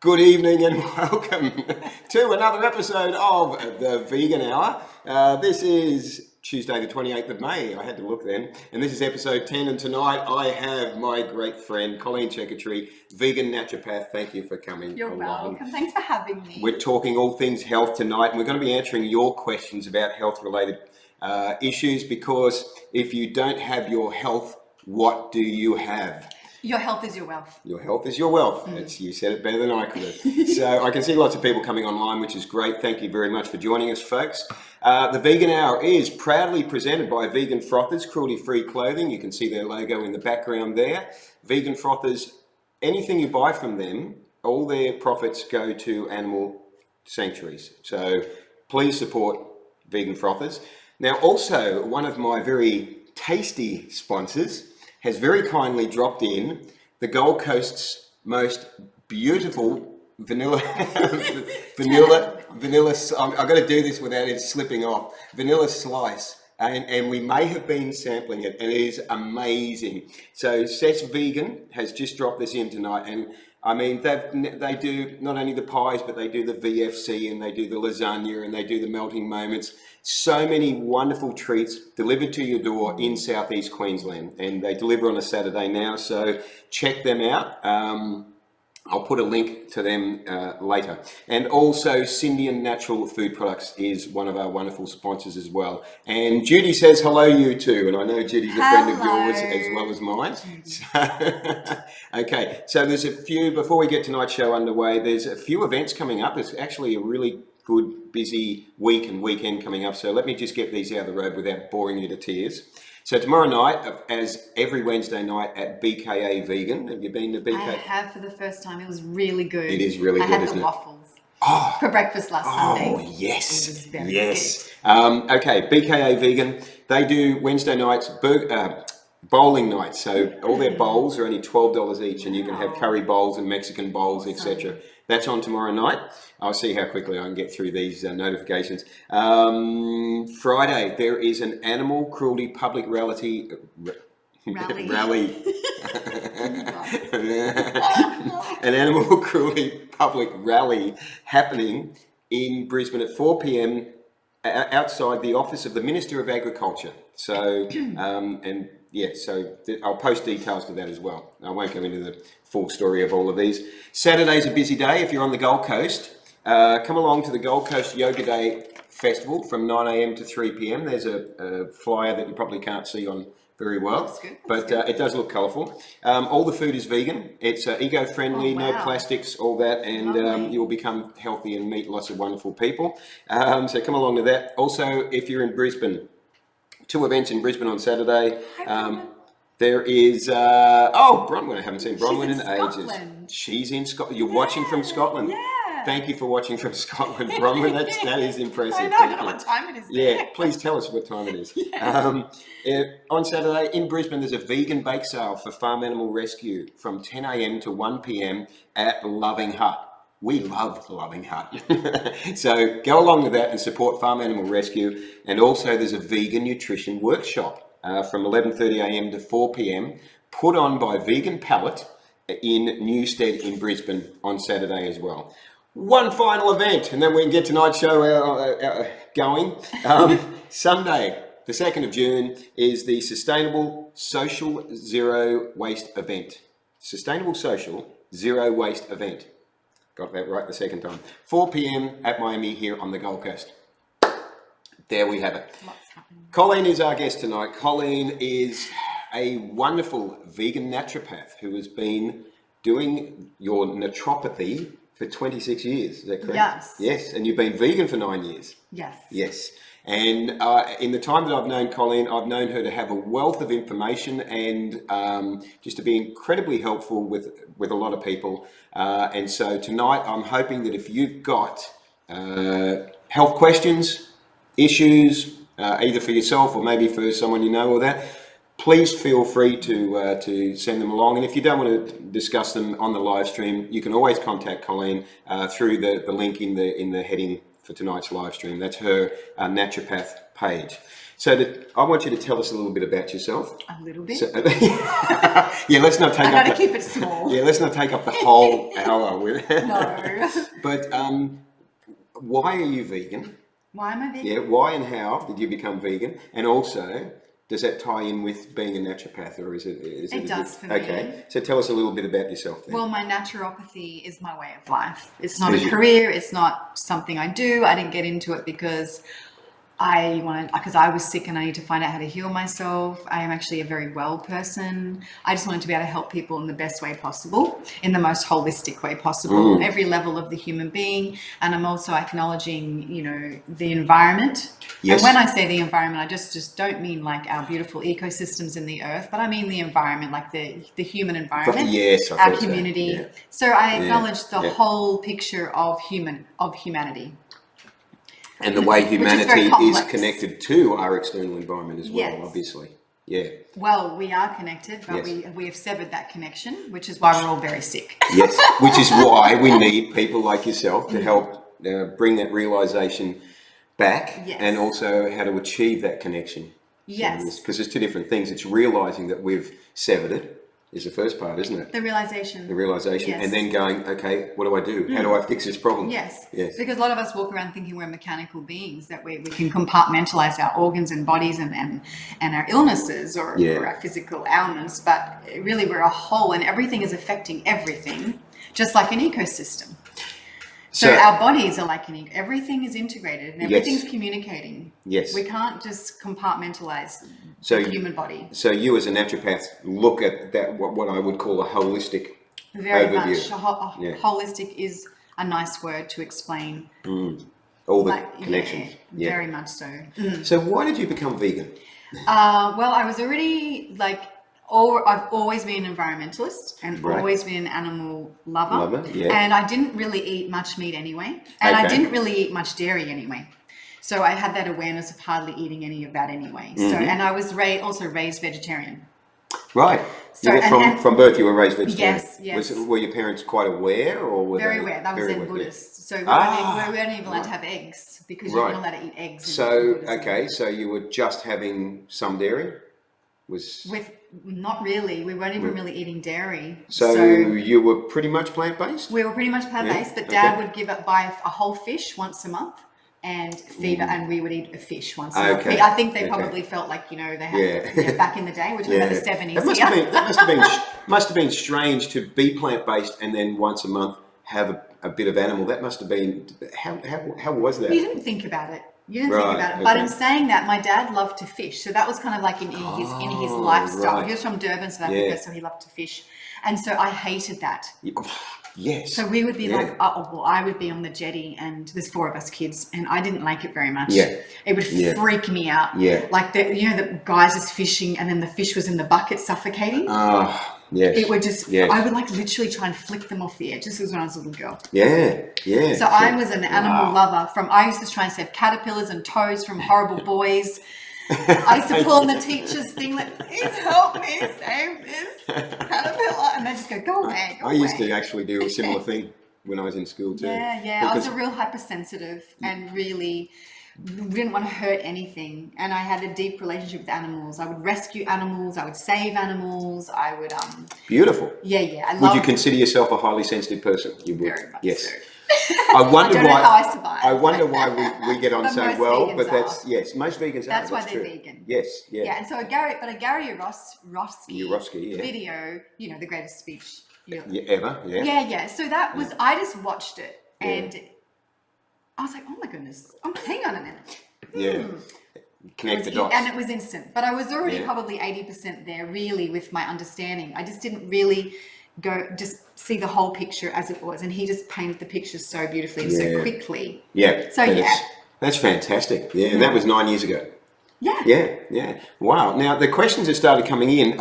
Good evening and welcome to another episode of the Vegan Hour. This is Tuesday the 28th of May. I had to look then. And this is episode 10. And tonight I have my great friend, Colleen Cheketri, vegan naturopath. Thank you for coming You're along. welcome. Thanks for having me. We're talking all things health tonight. And we're going to be answering your questions about health-related issues, because if you don't have your health, what do you have? Your health is your wealth. Your health is your wealth. You said it better than I could have. So I can see lots of people coming online, which is great. Thank you very much for joining us, folks. The Vegan Hour is proudly presented by Vegan Frothers, cruelty-free clothing. You can see their logo in the background there. Vegan Frothers, anything you buy from them, all their profits go to animal sanctuaries. So please support Vegan Frothers. Now, also, one of my very tasty sponsors has very kindly dropped in the Gold Coast's most beautiful vanilla, I've got to do this without it slipping off, vanilla slice. And we may have been sampling it, and it is amazing. So Seth's Vegan has just dropped this in tonight, and I mean, they do not only the pies, but they do the VFC, and they do the lasagna, and they do the melting moments. So many wonderful treats delivered to your door in Southeast Queensland, and they deliver on a Saturday now, so check them out. I'll put a link to them later. And also, Cindian Natural Food Products is one of our wonderful sponsors as well. And Judy says hello, you too. And I know Judy's a friend of yours as well as mine. So, okay, so there's a few, before we get tonight's show underway, there's a few events coming up. It's actually a really good, busy week and weekend coming up. So let me just get these out of the road without boring you to tears. So tomorrow night, as every Wednesday night at BKA Vegan. Have you been to BKA? I have for the first time. It was really good. It is really good, I had isn't the it? Waffles for breakfast last Sunday. Oh, yes. It was very yes. Okay, BKA Vegan. They do Wednesday nights, bowling nights. So all their bowls are only $12 each, and you can have curry bowls and Mexican bowls, etc. That's on tomorrow night. I'll see how quickly I can get through these notifications. Friday, there is an animal cruelty public rally. An animal cruelty public rally happening in Brisbane at 4 p.m. outside the office of the Minister of Agriculture. So, and yeah, so I'll post details to that as well. I won't go into the full story of all of these. Saturday's a busy day if you're on the Gold Coast. Come along to the Gold Coast Yoga Day Festival from 9 a.m. to 3 p.m. There's a flyer that you probably can't see on very well, but it does look colourful. All the food is vegan. It's eco-friendly, no plastics, all that, and you'll become healthy and meet lots of wonderful people. So come along to that. Also, if you're in Brisbane, 2 events in Brisbane on Saturday. There is, Bronwyn. I haven't seen Bronwyn in ages. She's in Scotland. You're watching from Scotland. Yeah. Thank you for watching from Scotland, Bronwyn. That is impressive. I know, I don't know what time it is there. Yeah, please tell us what time it is. On Saturday in Brisbane, there's a vegan bake sale for Farm Animal Rescue from 10 a.m. to 1 p.m. at Loving Hut. We love Loving Hut. So go along with that and support Farm Animal Rescue. And also there's a vegan nutrition workshop from 11:30 a.m. to 4 p.m. put on by Vegan Palette in Newstead in Brisbane on Saturday as well. One final event, and then we can get tonight's show going. Sunday, the 2nd of June, is the Sustainable Social Zero Waste event. Sustainable Social Zero Waste event. Got that right the second time. 4 p.m. at Miami here on the Gold Coast. There we have it. Colleen is our guest tonight. Colleen is a wonderful vegan naturopath who has been doing your naturopathy for 26 years. Is that correct? Yes. Yes, and you've been vegan for 9 years. Yes. Yes. And in the time that I've known Colleen, I've known her to have a wealth of information and just to be incredibly helpful with a lot of people. And so tonight, I'm hoping that if you've got health questions, issues, either for yourself or maybe for someone you know or that, please feel free to send them along. And if you don't want to discuss them on the live stream, you can always contact Colleen through the link in the heading for tonight's live stream. That's her naturopath page. So I want you to tell us a little bit about yourself. A little bit. So, yeah, let's not take I up. gotta keep it small. Yeah, let's not take up the whole hour with it. No. But why are you vegan? Why am I vegan? Yeah, why and how did you become vegan? And also, does that tie in with being a naturopath, or is it? It does for me. Okay, so tell us a little bit about yourself then. Well, my naturopathy is my way of life. It's not a career. It's not something I do. I didn't get into it because I was sick and I need to find out how to heal myself. I am actually a very well person. I just wanted to be able to help people in the best way possible, in the most holistic way possible, every level of the human being. And I'm also acknowledging, the environment. Yes. And when I say the environment, I just don't mean like our beautiful ecosystems in the earth, but I mean the environment, like the human environment, yes, our community. So, yeah. So I acknowledge the whole picture of humanity. And the way humanity is complex. Connected to our external environment as well, Yes. obviously. Yeah. Well, we are connected, but Yes. we have severed that connection, which is why we're all very sick. Yes, which is why we need people like yourself to help bring that realization back, Yes. and also how to achieve that connection. Yes. Because there's two different things. It's realizing that we've severed it is the first part, isn't it? The realization. The realization, Yes. and then going, okay, what do I do? How do I fix this problem? Yes. Yes. Because a lot of us walk around thinking we're mechanical beings, that we can compartmentalize our organs and bodies and our illnesses or our physical ailments, but really we're a whole and everything is affecting everything, just like an ecosystem. So our bodies are like everything is integrated and everything's communicating. Yes. We can't just compartmentalize the human body. So you as a naturopath look at that, what I would call a holistic Very overview. much. Holistic is a nice word to explain. All the connections. Yeah, very much so. So why did you become vegan? Well, I was already I've always been an environmentalist and always been an animal lover. And I didn't really eat much meat anyway. And I didn't really eat much dairy anyway. So I had that awareness of hardly eating any of that anyway. So, and I was also raised vegetarian. Right. So, from birth you were raised vegetarian. Yes. Were your parents quite aware, or were very they aware? That was very Zen aware? Buddhist. So we weren't even allowed to have eggs because you're not allowed to eat eggs. So so you were just having some dairy? Not really. We weren't even really eating dairy. So you were pretty much plant-based? We were pretty much plant-based, but Dad would buy a whole fish once a month and feed it, and we would eat a fish once a month. I think they probably felt like, they had back in the day, we're talking about the 70s. That must have been strange to be plant-based and then once a month have a bit of animal. That must have been, how was that? You didn't think about it. You didn't think about it. But in saying that, my dad loved to fish. So that was kind of like in his lifestyle. Right. He was from Durban, South Africa, so he loved to fish. And so I hated that. Yes. So we would be I would be on the jetty and there's 4 of us kids and I didn't like it very much. Yeah. It would freak me out. Yeah. Like the guys is fishing and then the fish was in the bucket suffocating. Yes. It would just, I would literally try and flick them off the edge. This was when I was a little girl. Yeah. So I was an animal lover I used to try and save caterpillars and toads from horrible boys. I used to pull on the teacher's thing like, please help me save this caterpillar. And they just go away, go away. I used to actually do a similar thing when I was in school too. Yeah. I was a real hypersensitive and really didn't want to hurt anything. And I had a deep relationship with animals. I would rescue animals. I would save animals. I would... Beautiful. Yeah. Would you consider yourself a highly sensitive person? You would. Very much yes. so. I wonder I don't know how I survived. I wonder why we get on But so most well, vegans but that's are. most vegans That's are. why That's they're true. vegan. Yes, Yeah, and so a Gary Yourofsky video, the greatest speech ever. Yeah. So that was I just watched it and I was like, oh my goodness, hang on a minute. Connect the dots. And it was instant, but I was already probably 80% there really with my understanding. I just didn't really just see the whole picture as it was, and he just painted the picture so beautifully and so quickly. That's fantastic. And that was 9 years ago. Yeah. Wow. Now the questions have started coming in.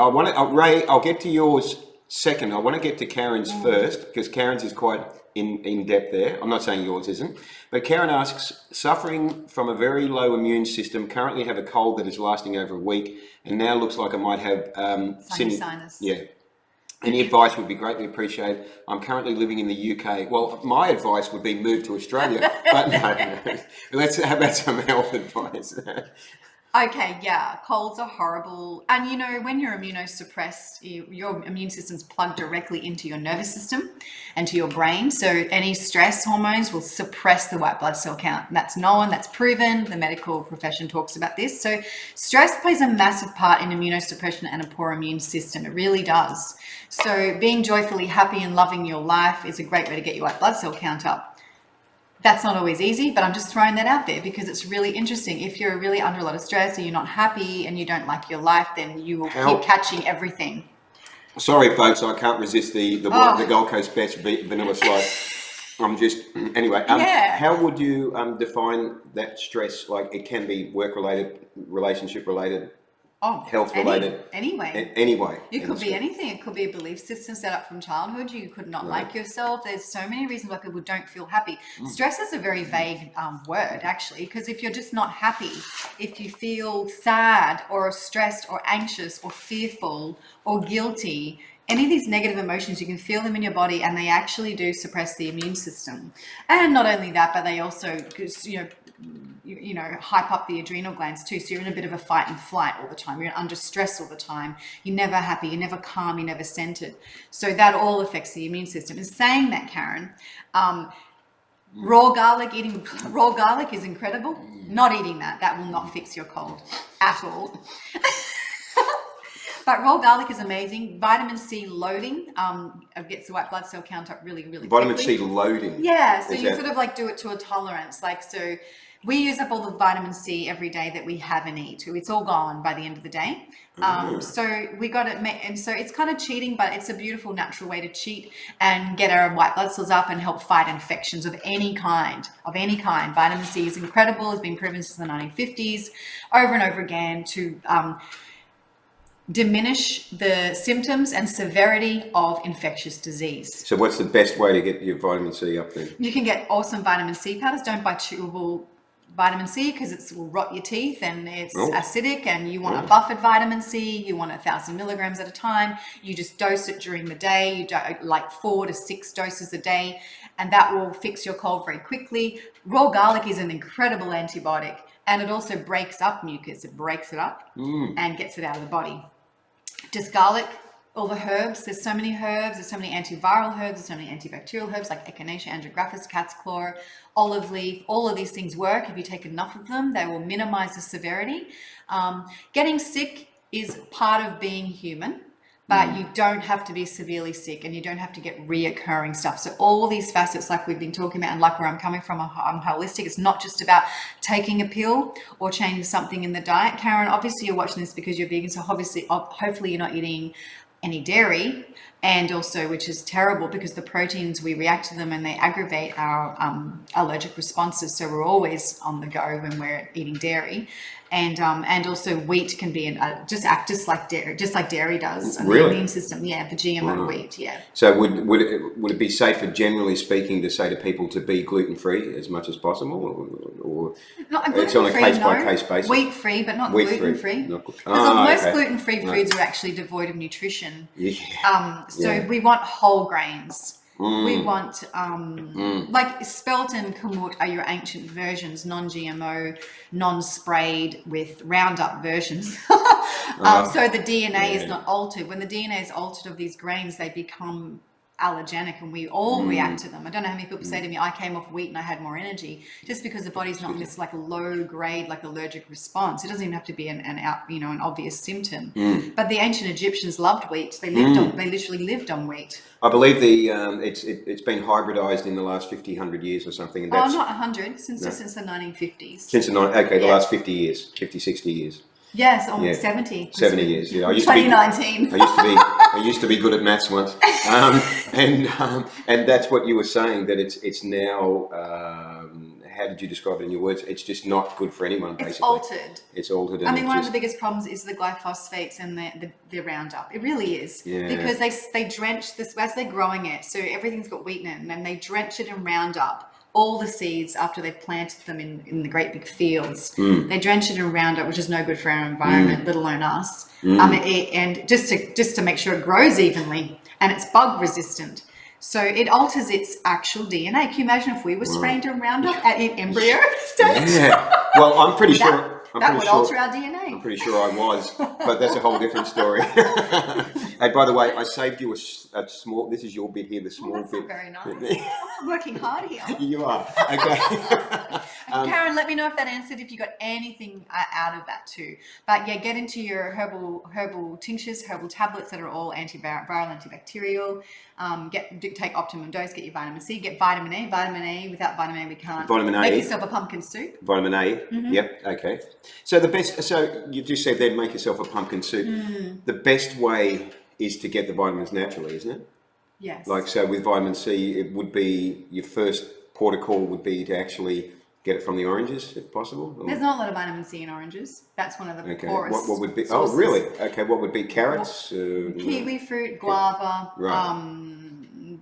Ray, I'll get to yours second. I want to get to Karen's first because Karen's is quite in depth there. I'm not saying yours isn't, but Karen asks, suffering from a very low immune system, currently have a cold that is lasting over a week, and now looks like I might have sinus. Yeah. Any advice would be greatly appreciated. I'm currently living in the UK. Well, my advice would be move to Australia, but no. Let's how about some health advice? Okay, yeah, colds are horrible. And you know, when you're immunosuppressed, your immune system's plugged directly into your nervous system and to your brain. So any stress hormones will suppress the white blood cell count. That's known, that's proven. The medical profession talks about this. So stress plays a massive part in immunosuppression and a poor immune system. It really does. So being joyfully happy and loving your life is a great way to get your white blood cell count up. That's not always easy, but I'm just throwing that out there because it's really interesting. If you're really under a lot of stress or you're not happy and you don't like your life, then you will keep catching everything. Sorry, folks, I can't resist the Gold Coast Best Vanilla Slice. I'm just anyway. How would you define that stress? Like it can be work related, relationship related. Health related. Anyway. It could be anything. It could be a belief system set up from childhood. You could not like yourself. There's so many reasons why people don't feel happy. Stress is a very vague word, actually, because if you're just not happy, if you feel sad or stressed or anxious or fearful or guilty, any of these negative emotions, you can feel them in your body and they actually do suppress the immune system. And not only that, but they also, hype up the adrenal glands too. So you're in a bit of a fight and flight all the time. You're under stress all the time. You're never happy. You're never calm. You're never centered. So that all affects the immune system. And saying that, Karen, raw garlic is incredible. Not eating that will not fix your cold at all. But raw garlic is amazing. Vitamin C loading gets the white blood cell count up really, really Vitamin quickly. C loading. Yeah, so you sort of like do it to a tolerance. Like, so we use up all the vitamin C every day that we have and eat. It's all gone by the end of the day. So we got it, and so it's kind of cheating, but it's a beautiful natural way to cheat and get our white blood cells up and help fight infections of any kind. Vitamin C is incredible. It's been proven since the 1950s, over and over again, to diminish the symptoms and severity of infectious disease. So what's the best way to get your vitamin C up there? You can get awesome vitamin C powders. Don't buy chewable vitamin C because it will rot your teeth and it's acidic, and you want a buffered vitamin C. You want 1,000 milligrams at a time. You just dose it during the day. You do like 4 to 6 doses a day, and that will fix your cold very quickly. Raw garlic is an incredible antibiotic, and it also breaks up mucus. It breaks it up and gets it out of the body. Just garlic, all the herbs. There's so many herbs. There's so many antiviral herbs. There's so many antibacterial herbs like echinacea, andrographis, cat's claw, olive leaf. All of these things work. If you take enough of them, they will minimize the severity. Getting sick is part of being human, but you don't have to be severely sick, and you don't have to get reoccurring stuff. So all these facets, like we've been talking about, and like where I'm coming from, I'm holistic. It's not just about taking a pill or changing something in the diet. Karen, obviously you're watching this because you're vegan, so obviously, hopefully you're not eating any dairy, and also, which is terrible because the proteins, we react to them and they aggravate our allergic responses. So we're always on the go when we're eating dairy. And also wheat can be just like dairy does on the immune system. Yeah, the GMO wheat. Yeah. So would it be safer, generally speaking, to say to people to be gluten free as much as possible, or it's on a case by case basis? Wheat free, but not gluten free. Because most gluten free foods are actually devoid of nutrition. Yeah. We want whole grains. We want, like spelt and kamut are your ancient versions, non-GMO, non-sprayed with Roundup versions. So the DNA is not altered. When the DNA is altered of these grains, they become allergenic, and we all react to them. I don't know how many people say to me, I came off wheat and I had more energy, just because the body's not just like a low grade, like allergic response. It doesn't even have to be an obvious symptom. But the ancient Egyptians loved wheat. They literally lived on wheat. I believe it's been hybridized in the last 50, 100 years or something. And that's, not 100, since the 1950s. Since the last 50 years, 50, 60 years. Yes, almost 70. 70 years. Yeah, 2019. I used to be good at maths once, and that's what you were saying, that it's now. How did you describe it in your words? It's just not good for anyone. Basically, It's altered. I mean, one of the biggest problems is the glyphosates and the Roundup. It really is, because they drench this as they're growing it. So everything's got wheat in it, and then they drench it in Roundup all the seeds after they've planted them in the great big fields. They drench it in Roundup, which is no good for our environment, let alone us. And just to make sure it grows evenly, and it's bug resistant. So it alters its actual DNA. Can you imagine if we were spraying in Roundup at in embryo stage? Yeah. Well, I'm pretty sure. That would alter our DNA. I'm pretty sure I was, but that's a whole different story. Hey, by the way, I saved you a small. This is your bit here, the small that's bit. Not very nice. I'm working hard here. You are. Okay. Karen, let me know if that answered. If you got anything out of that too. But yeah, get into your herbal tinctures, herbal tablets that are all antiviral, antibacterial. Take optimum dose. Get your vitamin C. Get vitamin A. Vitamin A. Without vitamin A, we can't. Vitamin A. Make yourself a pumpkin soup. Vitamin A. Yep. Okay. So so you just said then make yourself a pumpkin soup. The best way is to get the vitamins naturally, isn't it? Yes. Like, so with vitamin C, it would be your first port of call would be to actually get it from the oranges, if possible. Or? There's not a lot of vitamin C in oranges. That's one of the poorest. What would be? Sources. Oh, really? Okay. What would be carrots? Kiwi fruit, guava. Right.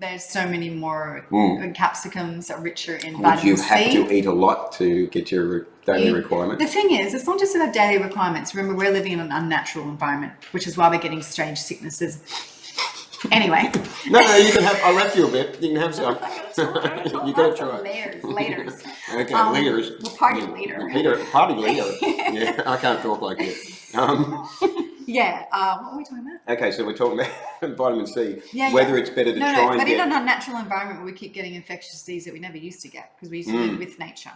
There's so many more capsicums are richer in vitamin C. Would you have to eat a lot to get your daily requirement? The thing is, it's not just about daily requirements. Remember, we're living in an unnatural environment, which is why we're getting strange sicknesses. Anyway. No, you can have. I left you a bit. You can have some. You got to try. Layers. Okay, layers. Well, party leader. Party leader. Yeah, I can't talk like this. Yeah. What are we talking about? Okay, so we're talking about vitamin C. Yeah, whether it's better to try and but get. in an unnatural environment where we keep getting infectious disease that we never used to get because we used to live with nature.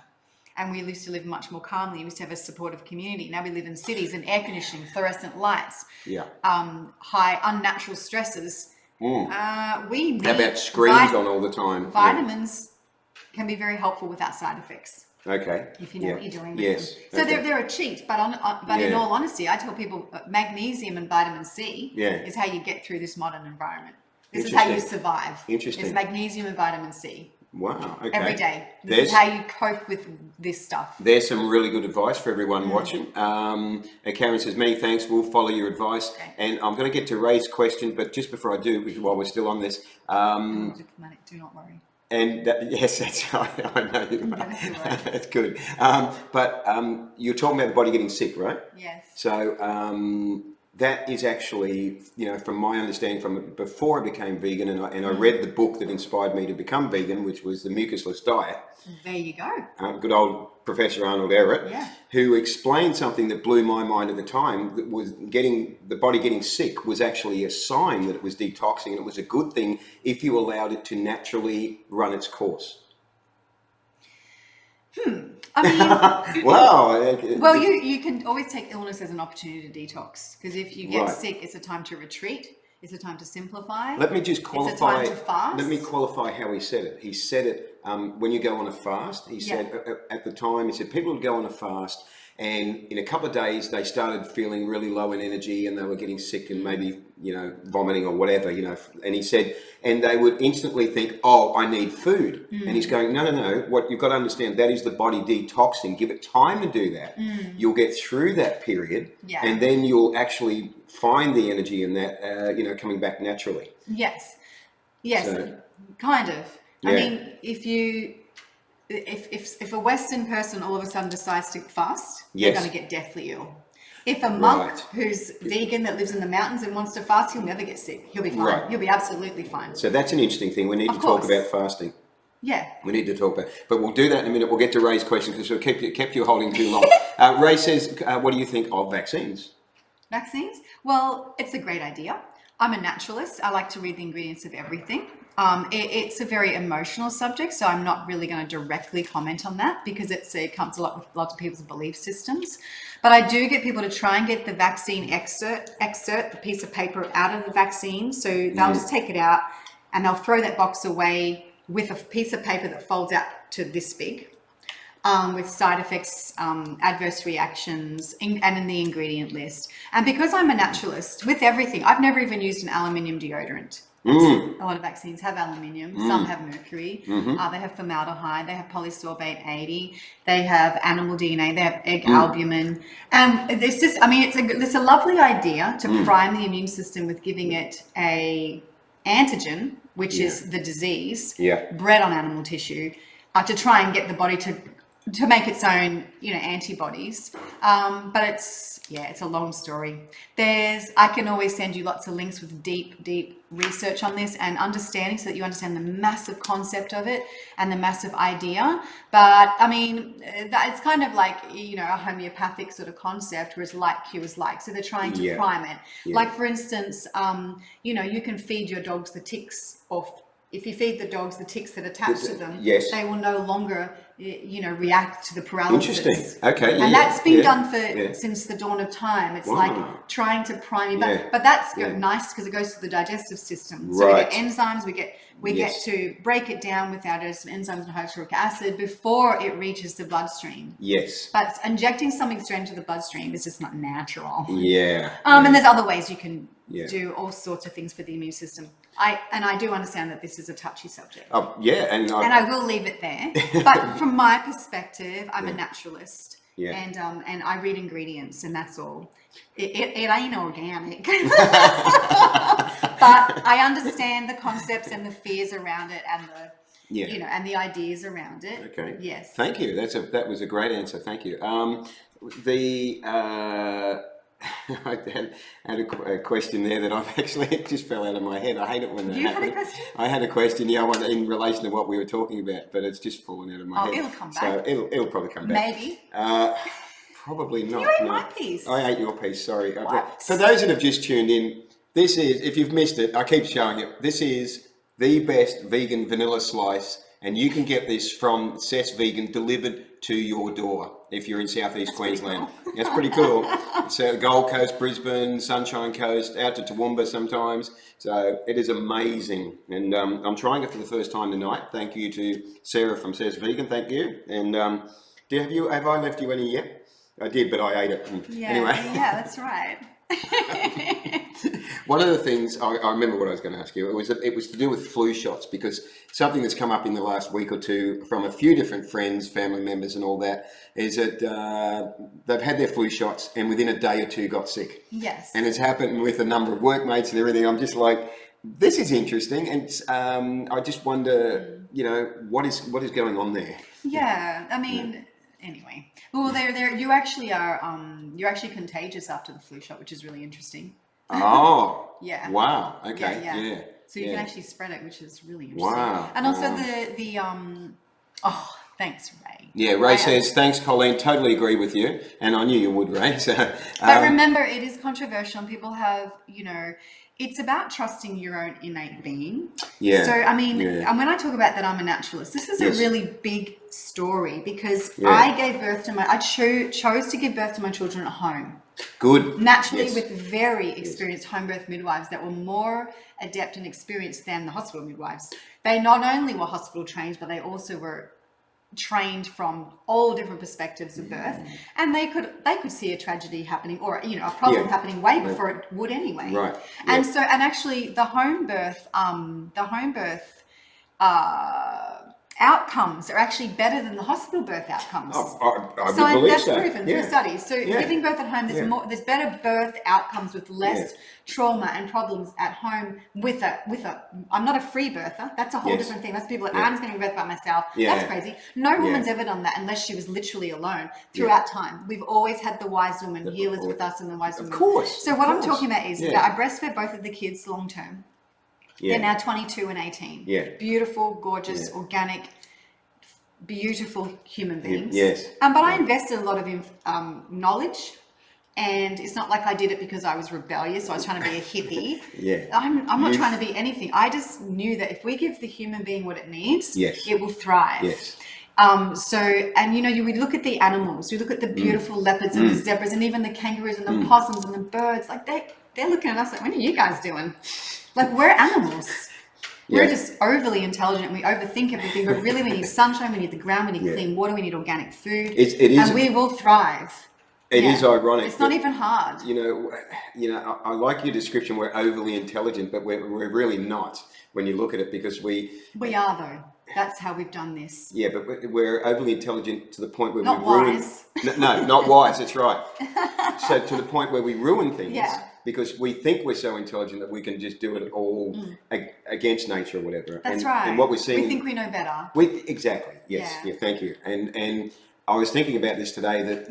And we used to live much more calmly. We used to have a supportive community. Now we live in cities and air conditioning, fluorescent lights, high unnatural stresses. We need How about screens on all the time? Vitamins can be very helpful without side effects. Okay. If you know what you're doing with yes. them. So okay. they're a cheat, but in all honesty, I tell people magnesium and vitamin C is how you get through this modern environment. This is how you survive. Interesting. It's magnesium and vitamin C. Wow. Okay. Every day. This is how you cope with this stuff. There's some really good advice for everyone watching. Karen says, many thanks. We'll follow your advice. Okay. And I'm going to get to Ray's question, but just before I do, while we're still on this. Diplomatic, do not worry. And yes, that's right. I know you are. That's good. But you're talking about the body getting sick, right? Yes. So that is actually, from my understanding from before I became vegan, and I read the book that inspired me to become vegan, which was The Mucusless Diet. There you go. Good old Professor Arnold Ehret, who explained something that blew my mind at the time, that was the body getting sick was actually a sign that it was detoxing, and it was a good thing if you allowed it to naturally run its course. I mean, wow. Well, you can always take illness as an opportunity to detox, because if you get sick, it's a time to retreat. It's a time to simplify. Let me just qualify. It's a time to fast. Let me qualify how he said it. He said it when you go on a fast. He said at the time, he said people would go on a fast, and in a couple of days they started feeling really low in energy, and they were getting sick and maybe vomiting or whatever, And he said, and they would instantly think, "Oh, I need food." And he's going, "No. What you've got to understand, that is the body detoxing. Give it time to do that. You'll get through that period, and then you'll actually find the energy in that, coming back naturally." Yes, so, kind of. I mean, if a Western person all of a sudden decides to fast, they're going to get deathly ill. If a monk who's vegan that lives in the mountains and wants to fast, he'll never get sick. He'll be fine. Right. He'll be absolutely fine. So that's an interesting thing. We need to talk about fasting. Yeah. We need to talk about it. But we'll do that in a minute. We'll get to Ray's question because we kept you holding too long. Ray says, what do you think of vaccines? Vaccines? Well, it's a great idea. I'm a naturalist. I like to read the ingredients of everything. It's a very emotional subject, so I'm not really going to directly comment on that because it comes a lot with lots of people's belief systems. But I do get people to try and get the vaccine excerpt the piece of paper out of the vaccine. So they'll just take it out and they'll throw that box away with a piece of paper that folds out to this big. With side effects, adverse reactions, and in the ingredient list. And because I'm a naturalist, with everything, I've never even used an aluminium deodorant. A lot of vaccines have aluminium, some have mercury, they have formaldehyde, they have polysorbate 80, they have animal DNA, they have egg albumin. And it's a lovely idea to prime the immune system with giving it a antigen, which is the disease, bred on animal tissue, to try and get the body to make its own, antibodies. But it's a long story. I can always send you lots of links with deep research on this and understanding, so that you understand the massive concept of it and the massive idea. But I mean, it's kind of like, a homeopathic sort of concept, whereas like cures like. So they're trying to prime it. Yeah. Like, for instance, you can feed your dogs the ticks off. If you feed the dogs the ticks that attach to them, they will no longer, react to the paralysis. Interesting. Okay. And that's been done since the dawn of time. It's like trying to prime you. But that's nice because it goes to the digestive system. So we get enzymes, we get to break it with our enzymes and hydrochloric acid before it reaches the bloodstream. Yes. But injecting something straight into the bloodstream is just not natural. Yeah. And there's other ways you can do all sorts of things for the immune system. I do understand that this is a touchy subject. And I will leave it there. But from my perspective, I'm a naturalist. Yeah. And I read ingredients, and that's all. It ain't organic. But I understand the concepts and the fears around it, and and the ideas around it. Okay. Yes. Thank you. That was a great answer. Thank you. I had a question there that I've actually, it just fell out of my head. I hate it when that happens. You had a question? I had a question, in relation to what we were talking about, but it's just fallen out of my head. It'll come back. So it'll probably come back. Maybe. Probably not. You ate my piece. I ate your piece, sorry. What? For those that have just tuned in, this is, if you've missed it, I keep showing it, this is the best vegan vanilla slice, and you can get this from Cess Vegan delivered to your door if you're in Southeast Queensland. That's pretty cool. So Gold Coast, Brisbane, Sunshine Coast, out to Toowoomba sometimes. So it is amazing. And I'm trying it for the first time tonight. Thank you to Sarah from Cess Vegan. Thank you. And have I left you any yet? I did, but I ate it. Anyway. Yeah, that's right. One of the things, I remember what I was going to ask you, it was to do with flu shots, because something that's come up in the last week or two from a few different friends, family members and all that, is that they've had their flu shots and within a day or two got sick. Yes. And it's happened with a number of workmates and everything. I'm just like, this is interesting, and I just wonder, what is going on there? Yeah, I mean... Anyway, well, you actually are you're actually contagious after the flu shot, which is really interesting. Oh, yeah. Wow. Okay. Yeah. So you can actually spread it, which is really interesting. Wow. And also thanks, Ray. Yeah, Ray says, thanks, Colleen. Totally agree with you, and I knew you would, Ray. So, but remember, it is controversial, and people have, it's about trusting your own innate being. Yeah. So, I mean, and when I talk about that I'm a naturalist, this is a really big story, because I gave birth to I chose to give birth to my children at home. Good. Naturally, with very experienced home birth midwives that were more adept and experienced than the hospital midwives. They not only were hospital trained, but they also were trained from all different perspectives of birth, and they could see a tragedy happening, or a problem happening way before it would anyway. Right. And so, and actually the home birth outcomes are actually better than the hospital birth outcomes. I would believe that's so. proven through studies. So giving birth at home, there's better birth outcomes with less trauma and problems at home with a I'm not a free birther. That's a whole different thing. That's people like, I'm just going to give birth by myself. That's crazy. No woman's ever done that unless she was literally alone throughout time. We've always had the wise woman healers with us, and the wise woman. Of course. So what I'm talking about is that I breastfed both of the kids long term. They're now 22 and 18. Yeah. Beautiful, gorgeous, organic, beautiful human beings. Yes. But I invested a lot of knowledge, and it's not like I did it because I was rebellious, so I was trying to be a hippie. I'm not trying to be anything. I just knew that if we give the human being what it needs, it will thrive. Yes. You would look at the animals, you look at the beautiful leopards and the zebras, and even the kangaroos and the possums and the birds, like they're looking at us like, what are you guys doing? Like, we're animals. We're just overly intelligent, and we overthink everything, but really we need sunshine, we need the ground, we need clean water, we need organic food, and we will thrive. It is ironic. It's not even hard. I like your description, we're overly intelligent, but we're really not when you look at it, because we are, though. That's how we've done this. Yeah, but we're overly intelligent to the point where not wise. No, not wise. That's right. So to the point where we ruin things. because we think we're so intelligent that we can just do it all against nature or whatever. That's right. And what we're seeing, we think we know better. Exactly. Yes. Yeah. Thank you. And I was thinking about this today that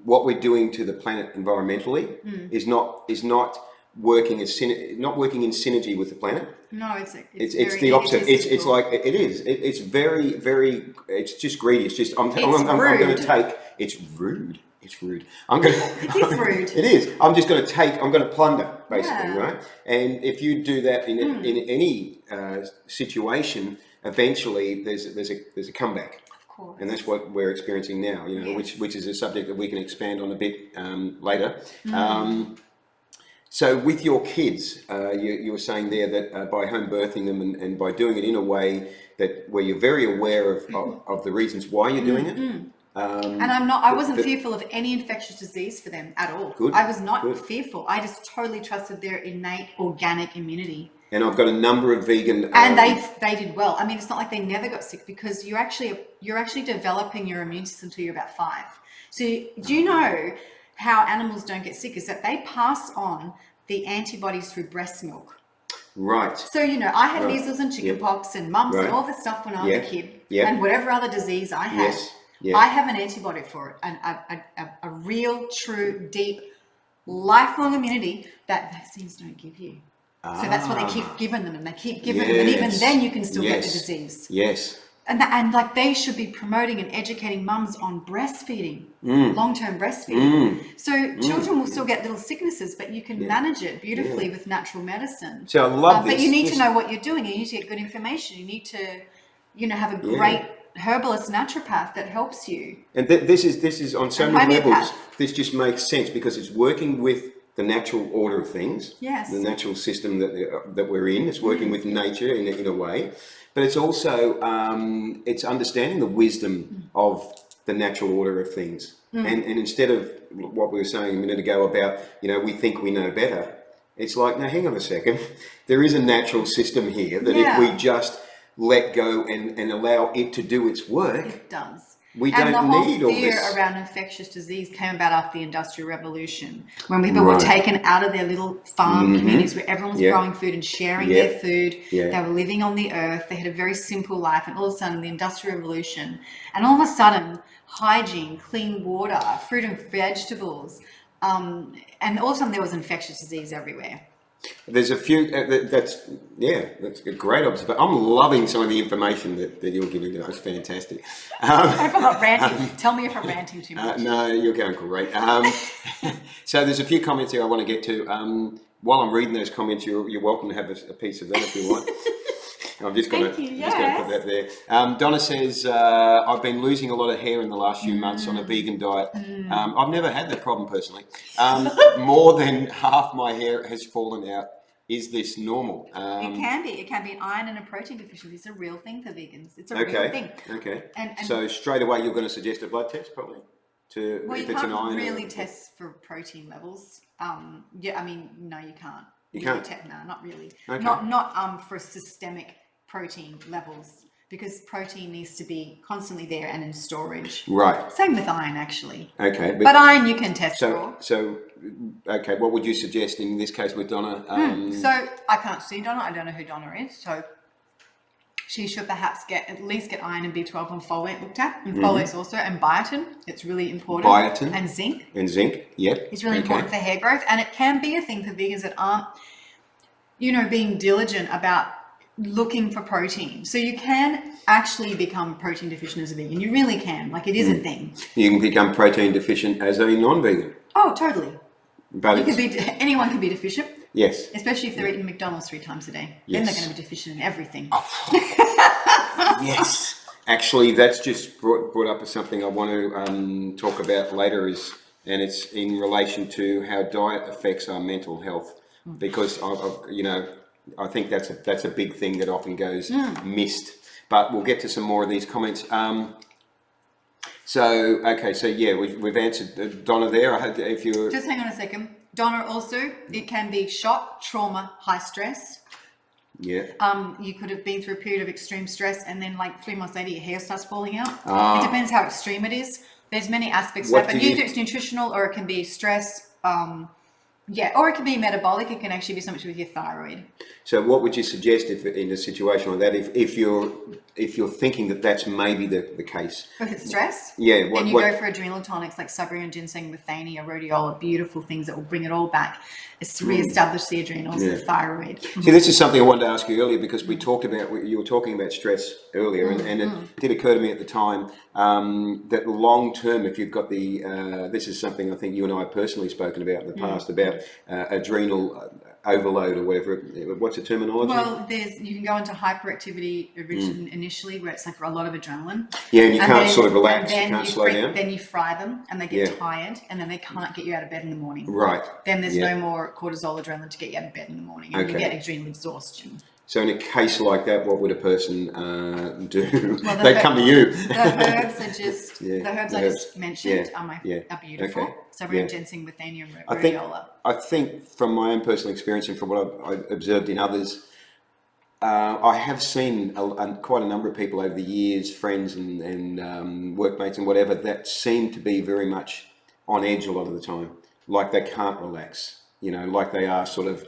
what we're doing to the planet environmentally is not working in synergy with the planet. No, it's the opposite. It's like it is. It's very, very. It's just greedy. It's just I'm going to take. It's rude. It's rude. It is rude. It is. I'm just going to take. I'm going to plunder, basically, right? And if you do that in any situation, eventually there's a comeback. Of course. And that's what we're experiencing now. Which is a subject that we can expand on a bit later. So with your kids, you were saying there that by home birthing them and by doing it in a way where you're very aware of the reasons why you're doing it. And I wasn't fearful of any infectious disease for them at all. Good. I was not fearful. I just totally trusted their innate organic immunity. And I've got a number of vegan... And they did well. I mean, it's not like they never got sick because you're actually developing your immune system until you're about 5. So do you know how animals don't get sick is that they pass on the antibodies through breast milk. Right. So, I had measles and chickenpox and mumps and all this stuff when I was a kid and whatever other disease I had. Yes. Yeah. I have an antibody for it, and a real, true, deep, lifelong immunity that vaccines don't give you. So that's why they keep giving them, and they keep giving them, and even then you can still get the disease. Yes. And like they should be promoting and educating mums on breastfeeding, long-term breastfeeding. So children will still get little sicknesses, but you can manage it beautifully with natural medicine. So I love this. But you need to know what you're doing. You need to get good information. You need to, have a great herbalist naturopath that helps you. And this is on so many levels. This just makes sense because it's working with the natural order of things. Yes. The natural system that we're in. It's working with nature in a way. But it's also it's understanding the wisdom of the natural order of things. And instead of what we were saying a minute ago about, we think we know better, it's like, no, hang on a second. There is a natural system here that if we just let go and allow it to do its work, it does. We don't need all this. And the whole fear around infectious disease came about after the Industrial Revolution, when people were taken out of their little farm communities where everyone was growing food and sharing their food. They were living on the earth. They had a very simple life. And all of a sudden, the Industrial Revolution, and all of a sudden, hygiene, clean water, fruit and vegetables, and all of a sudden there was infectious disease everywhere. There's a few, that's a great observation. I'm loving some of the information that you're giving. That's fantastic. If I'm not ranting, tell me if I'm ranting too much. No, you're going great. So there's a few comments here I want to get to. While I'm reading those comments, you're welcome to have a piece of that if you want. I'm just going to put that there. Donna says, I've been losing a lot of hair in the last few months on a vegan diet. I've never had that problem personally. More than half my hair has fallen out. Is this normal? It can be. It can be an iron and a protein deficiency. It's a real thing for vegans. It's a real thing. Okay. And so straight away you're going to suggest a blood test probably? Well, you can't really test for protein levels. No, you can't. You can't? No, not really. Okay. Not for systemic protein levels, because protein needs to be constantly there and in storage. Right. Same with iron, actually. Okay. But iron you can test for. So, okay, what would you suggest in this case with Donna? So I can't see Donna. I don't know who Donna is. So she should perhaps at least get iron and B12 and folate looked at. And folate's also, and biotin. It's really important. Biotin. And zinc. Yep. It's really important for hair growth. And it can be a thing for vegans that aren't, being diligent about looking for protein. So you can actually become protein deficient as a vegan. You really can. Like, it is a thing. You can become protein deficient as a non-vegan. Oh, totally. But anyone can be deficient. Yes. Especially if they're eating McDonald's 3 times a day. Yes. Then they're going to be deficient in everything. Yes. Actually, that's just brought up as something I want to talk about later, and it's in relation to how diet affects our mental health. Because I think that's a big thing that often goes missed. But we'll get to some more of these comments. We've answered Donna there. I hope if you're just hang on a second. Donna, also, it can be shock, trauma, high stress. Yeah. You could have been through a period of extreme stress, and then like 3 months later, your hair starts falling out. It depends how extreme it is. There's many aspects of that, but either it's nutritional or it can be stress. Yeah, or it can be metabolic. It can actually be something with your thyroid. So what would you suggest if in a situation like that, if you're thinking that that's maybe the case? If it's stress, yeah, then you go for adrenal tonics like suberin, ginseng, withania, rhodiola, beautiful things that will bring it all back. It's to reestablish the adrenals, the thyroid. See, this is something I wanted to ask you earlier because we talked about, you were talking about stress earlier, and it did occur to me at the time that long term, if you've got this is something I think you and I have personally spoken about in the past, about adrenal overload or whatever. What's the terminology? Well, you can go into hyperactivity initially, where it's like a lot of adrenaline. Yeah, and you can't sort of relax, you can't slow down. Then you fry them, and they get tired, and then they can't get you out of bed in the morning. Right. Then there's no more cortisol, adrenaline to get you out of bed in the morning, and you get adrenal exhaustion. So in a case like that, what would a person do? Well, they come to you. The herbs are just the herbs I just mentioned are beautiful. Okay. So we're ginseng, withania, and rhodiola. I think from my own personal experience and from what I've observed in others, I have seen quite a number of people over the years, friends and workmates and whatever, that seem to be very much on edge a lot of the time, like they can't relax. Like they are sort of.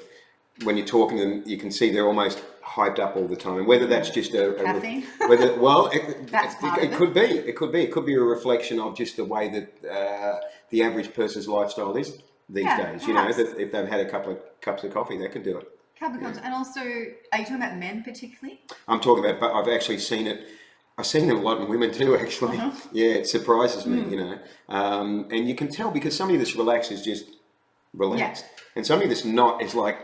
When you're talking to them, you can see they're almost hyped up all the time. Whether that's just caffeine. It could be a reflection of just the way that the average person's lifestyle is these days. Perhaps. That if they've had a couple of cups of coffee, they could do it. And also, are you talking about men particularly? I'm talking about, but I've actually seen it. I've seen it a lot in women too, actually. Yeah, it surprises me, and you can tell because somebody that's relaxed is just relaxed, and somebody that's not is like.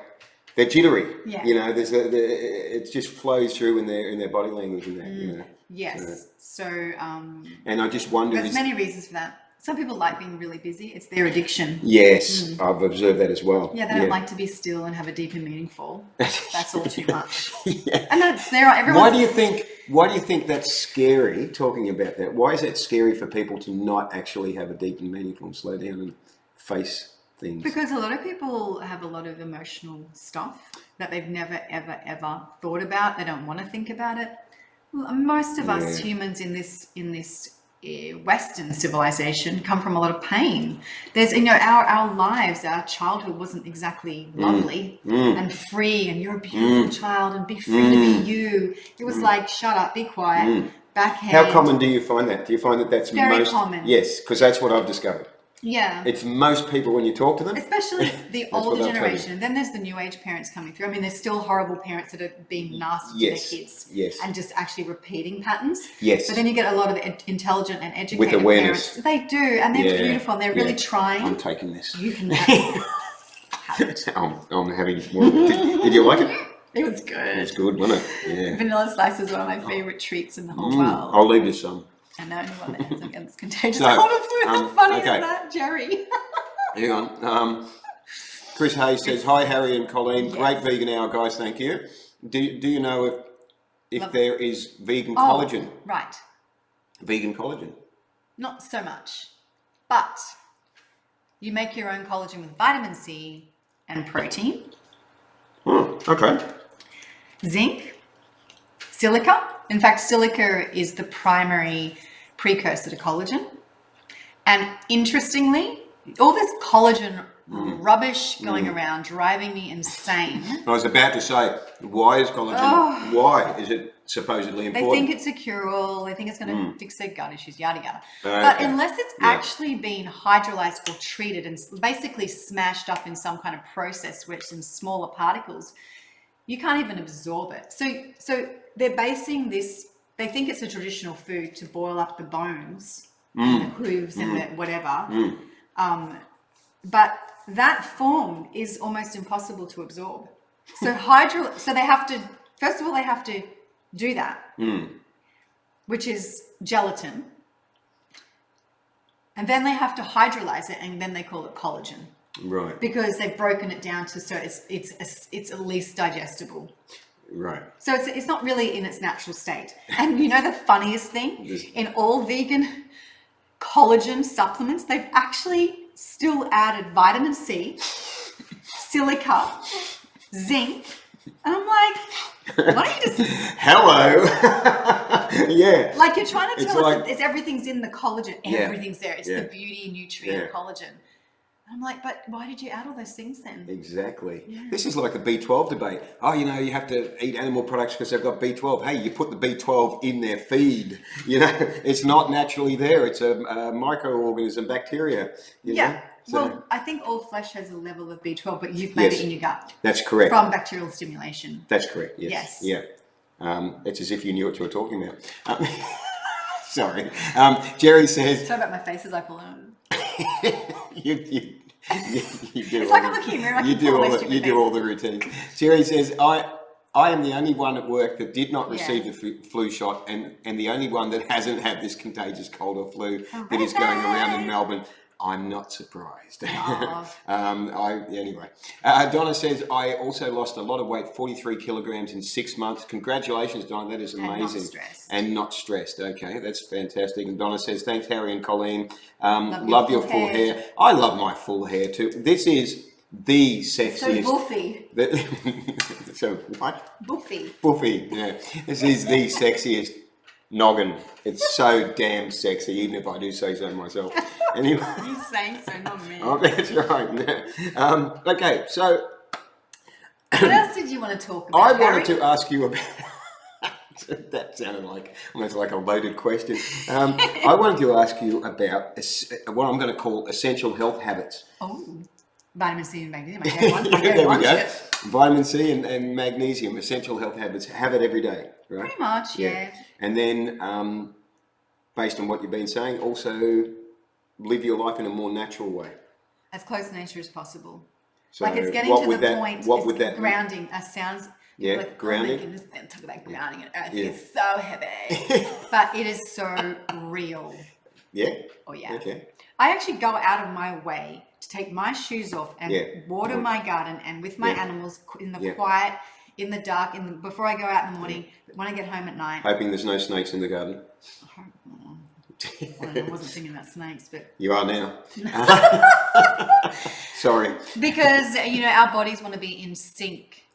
They're jittery, it just flows through in their body language and that, Yes. So, and I just wonder. There's many reasons for that. Some people like being really busy. It's their addiction. Yes, I've observed that as well. Yeah, they don't like to be still and have a deep and meaningful. That's all too much. And that's there. Why do you think that's scary? Talking about that, why is that scary for people to not actually have a deep and meaningful and slow down and face? Things. Because a lot of people have a lot of emotional stuff that they've never, ever, ever thought about. They don't want to think about it. Most of us humans in this Western civilization come from a lot of pain. There's, our lives, our childhood wasn't exactly lovely and free, and you're a beautiful child and be free to be you. It was like, shut up, be quiet, backhand. How common do you find that? Do you find that that's very common? Yes, because that's what I've discovered. Yeah. It's most people when you talk to them. Especially the older generation. Then there's the new age parents coming through. I mean, there's still horrible parents that are being nasty to their kids. Yes. And just actually repeating patterns. Yes. But then you get a lot of intelligent and educated with awareness. parents. They do. And they're beautiful and they're really trying. I'm taking this. You can have it. I'm having one. Did you like it? It was good. It was good, wasn't it? Yeah. Vanilla slice is one of my favorite treats in the whole world. I'll leave you some. I know anyone that has something that's contagious. So, How funny is that, Jerry? Hang on. Chris Hayes says, "Hi Harry and Colleen, great vegan hour, guys. Thank you. Do you know if there is vegan collagen? Right. Vegan collagen. Not so much, but you make your own collagen with vitamin C and protein. Okay. Zinc, silica. In fact, silica is the primary precursor to collagen. And interestingly, all this collagen rubbish going around driving me insane. I was about to say, why is collagen? Why is it supposedly important? They think it's a cure-all. They think it's going to fix their gut issues, yada yada. But unless it's actually been hydrolyzed or treated and basically smashed up in some kind of process where it's in smaller particles, you can't even absorb it. So they're basing this. They think it's a traditional food to boil up the bones, and the hooves, and the whatever. But that form is almost impossible to absorb. So so they have to, first of all, they have to do that, which is gelatin. And then they have to hydrolyze it, and then they call it collagen. Right. Because they've broken it down to so it's at least digestible. Right. So it's not really in its natural state. And you know the funniest thing? In all vegan collagen supplements, they've actually still added vitamin C, silica, zinc, and I'm like, why don't you just... Hello. Yeah. Like you're trying to tell us that everything's in the collagen. Everything's there. It's the beauty nutrient collagen. I'm like, but why did you add all those things then? Exactly. Yeah. This is like the B12 debate. Oh, you have to eat animal products because they've got B12. Hey, you put the B12 in their feed. It's not naturally there. It's a microorganism, bacteria. Yeah. So, Well, I think all flesh has a level of B12, but you've made it in your gut. That's correct. From bacterial stimulation. That's correct. Yes. Yeah. It's as if you knew what you were talking about. Sorry. Jerry says. Sorry about my face as I pull on. you do. It's like I'm looking in the mirror. You do all the routine. Jerry says, I am the only one at work that did not receive the flu shot, and the only one that hasn't had this contagious cold or flu that is going around in Melbourne. I'm not surprised. Anyway. Donna says, I also lost a lot of weight, 43 kilograms in 6 months. Congratulations, Donna. That is amazing. And not stressed. Okay, that's fantastic. And Donna says, thanks, Harry and Colleen. Love your full hair. I love my full hair too. This is the sexiest. So boofy. So what? Boofy, yeah. This is the sexiest noggin. It's so damn sexy, even if I do say so myself. Anyway. You're saying so, not me. Oh, that's right. Okay, so. What else did you want to talk about? I wanted to ask you about. That sounded like almost like a loaded question. I wanted to ask you about what I'm going to call essential health habits. Oh, vitamin C and magnesium. There we go. Vitamin C and magnesium, essential health habits. Have it every day, right? Pretty much, yeah. And then, based on what you've been saying, also live your life in a more natural way. As close to nature as possible. So like it's getting to the point. What would that grounding? Sounds. Yeah, like, grounding. Oh my goodness, talk about grounding and earth. It's so heavy, but it is so real. Yeah. Oh yeah. Okay. I actually go out of my way to take my shoes off and water my garden and with my animals in the quiet, in the dark, before I go out in the morning, when I get home at night. Hoping there's no snakes in the garden. I wasn't thinking about snakes, but you are now. Sorry. Because our bodies want to be in sync.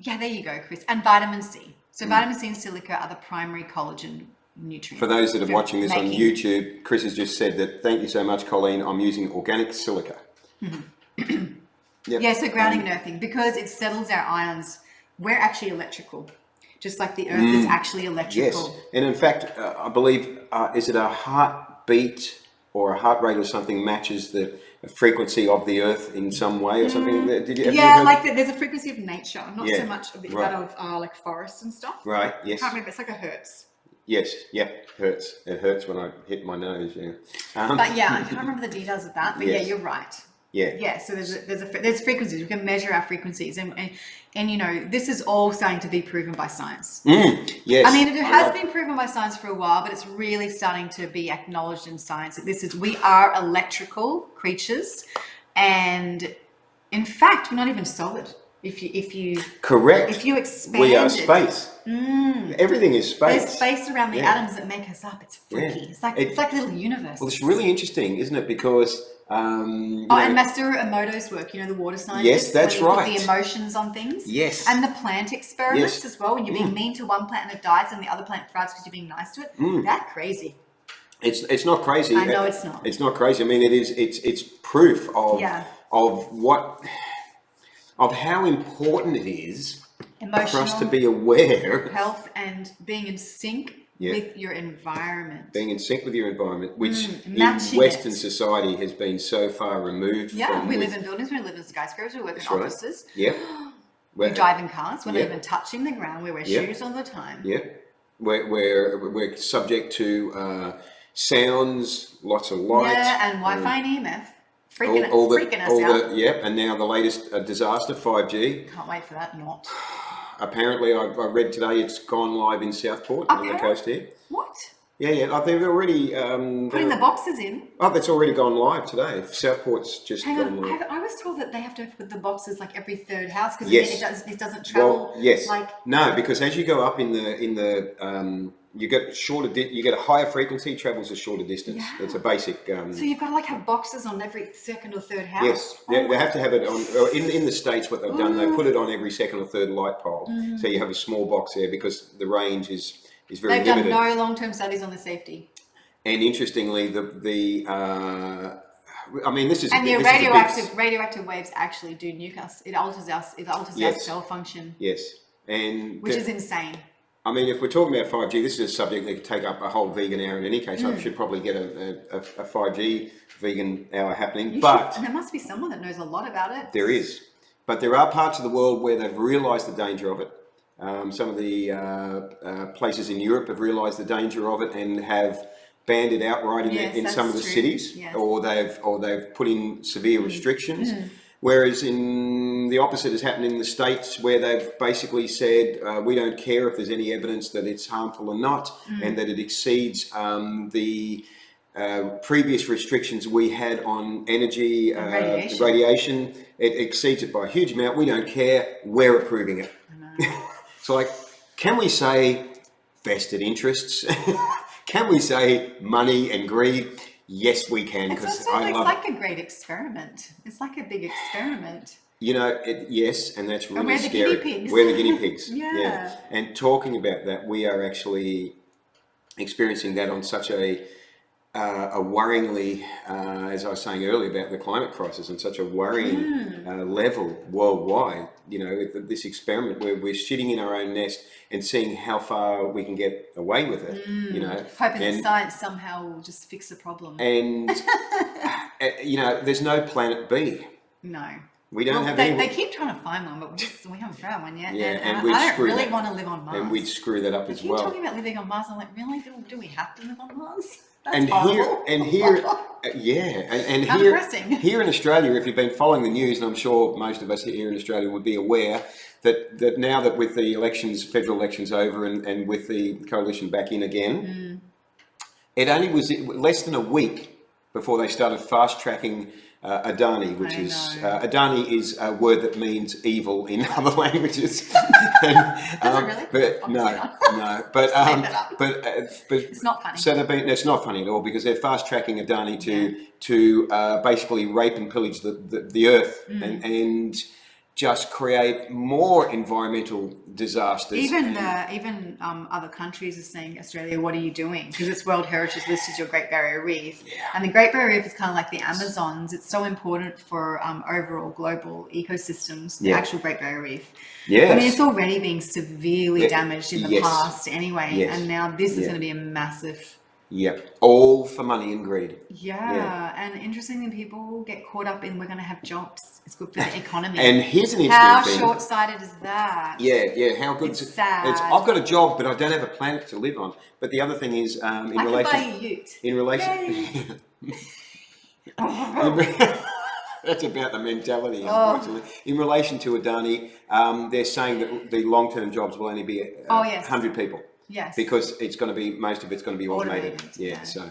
Yeah, there you go, Chris. And vitamin C. So vitamin C and silica are the primary collagen nutrients. For those that are watching this on YouTube, Chris has just said that, thank you so much, Colleen, I'm using organic silica. Mm-hmm. Yeah, so grounding and earthing, because it settles our ions. We're actually electrical, just like the earth is actually electrical. Yes, and in fact, I believe, is it a heartbeat or a heart rate or something matches the frequency of the earth in some way or something? Did you ever like there's a frequency of nature, not so much of that of like forests and stuff. Right. Yes. I can't remember. It's like a hertz. Yes. Yeah. Hurts. It hurts when I hit my nose. Yeah. But yeah, I can't remember the details of that. But yeah, you're right. Yeah. Yeah. So there's frequencies. We can measure our frequencies, and this is all starting to be proven by science. Yes. I mean, it has been proven by science for a while, but it's really starting to be acknowledged in science that we are electrical creatures, and in fact, we're not even solid. If you correct, if you expand, we are space. Everything is space. There's space around the atoms that make us up. It's freaky. Yeah. It's like a little universe. Well, it's really interesting, isn't it? Because and Masaru Emoto's work, the water scientist. Yes, that's right. Put the emotions on things. Yes. And the plant experiments as well. When you're being mean to one plant and it dies, and the other plant thrives because you're being nice to it. That's crazy. It's not crazy. I know it's not. It's not crazy. I mean, it is. It's proof of of how important it is for us to be aware health and being in sync with your environment. Being in sync with your environment, which in Western society has been so far removed from. We live in buildings, we live in skyscrapers, we work in offices. Yep. We drive in cars, we're not even touching the ground, we wear shoes all the time. Yep. We're subject to sounds, lots of light. Yeah, and Wi-Fi and EMF. Freaking us out. And now the latest disaster, 5G. Can't wait for that, not. Apparently, I read today it's gone live in Southport on the coast here. What? Yeah. They've already... putting the boxes in? Oh, that's already gone live today. Southport's just gone live. I was told that they have to put the boxes like every third house because it doesn't travel. Well, yes. No, because as you go up in the you get a higher frequency, travels a shorter distance. Yeah. It's a basic. So you've got to have boxes on every second or third house. Yes, they have to have it on. In the States, what they've done, they put it on every second or third light pole. So you have a small box there because the range is very limited. They've done no long-term studies on the safety. And interestingly, I mean, this is and a, the this is a big, radioactive waves actually do nuke us. It alters us. It alters our cell function. Yes, and which is insane. I mean, if we're talking about 5G, this is a subject that could take up a whole vegan hour in any case. I should probably get a 5G vegan hour happening. But and there must be someone that knows a lot about it. There is. But there are parts of the world where they've realised the danger of it. Some of the places in Europe have realised the danger of it and have banned it outright in some of the cities, or they've put in severe restrictions. Whereas in the opposite has happened in the States, where they've basically said we don't care if there's any evidence that it's harmful or not, and that it exceeds the previous restrictions we had on energy, radiation. It exceeds it by a huge amount. We don't care. We're approving it. So, like, can we say vested interests? Can we say money and greed? Yes, we can. It's like a great experiment. It's like a big experiment. You know, yes, and that's really and scary. The guinea pigs. We're the guinea pigs. Yeah. And talking about that, we are actually experiencing that on such a worryingly, as I was saying earlier about the climate crisis, and such a worrying level worldwide. You know, this experiment where we're shitting in our own nest and seeing how far we can get away with it. You know, hoping that science somehow will just fix the problem. And you know, there's no planet B. No. We don't have any. They keep trying to find one, but we haven't found one yet. Yeah, and I don't really want to live on Mars. And we'd screw that up as well. Keep talking about living on Mars. I'm like, really? Do we have to live on Mars? That's and horrible. Here in Australia, if you've been following the news, and I'm sure most of us here in Australia would be aware that now that with the elections, federal elections over, and with the coalition back in again, it only was less than a week before they started fast tracking Adani, which is Adani is a word that means evil in other languages. Does it really? But but it's not funny. So it's not funny at all, because they're fast tracking Adani to basically rape and pillage the earth and just create more environmental disasters. Even other countries are saying, Australia, what are you doing? Because it's World Heritage listed your Great Barrier Reef. And the Great Barrier Reef is kind of like the Amazons. It's so important for overall global ecosystems, the actual Great Barrier Reef. Yes. I mean, it's already being severely damaged in the past anyway. And now this is going to be a massive... Yep, all for money and greed. Yeah, and interestingly, people get caught up in we're going to have jobs. It's good for the economy. And here's an interesting thing. How short-sighted is that? Yeah. How good? It's sad. I've got a job, but I don't have a planet to live on. But the other thing is, I could buy a ute. In relation. That's about the mentality, unfortunately. In relation to Adani, they're saying that the long-term jobs will only be 100 people. Yes. Because most of it's going to be automated. Yeah. So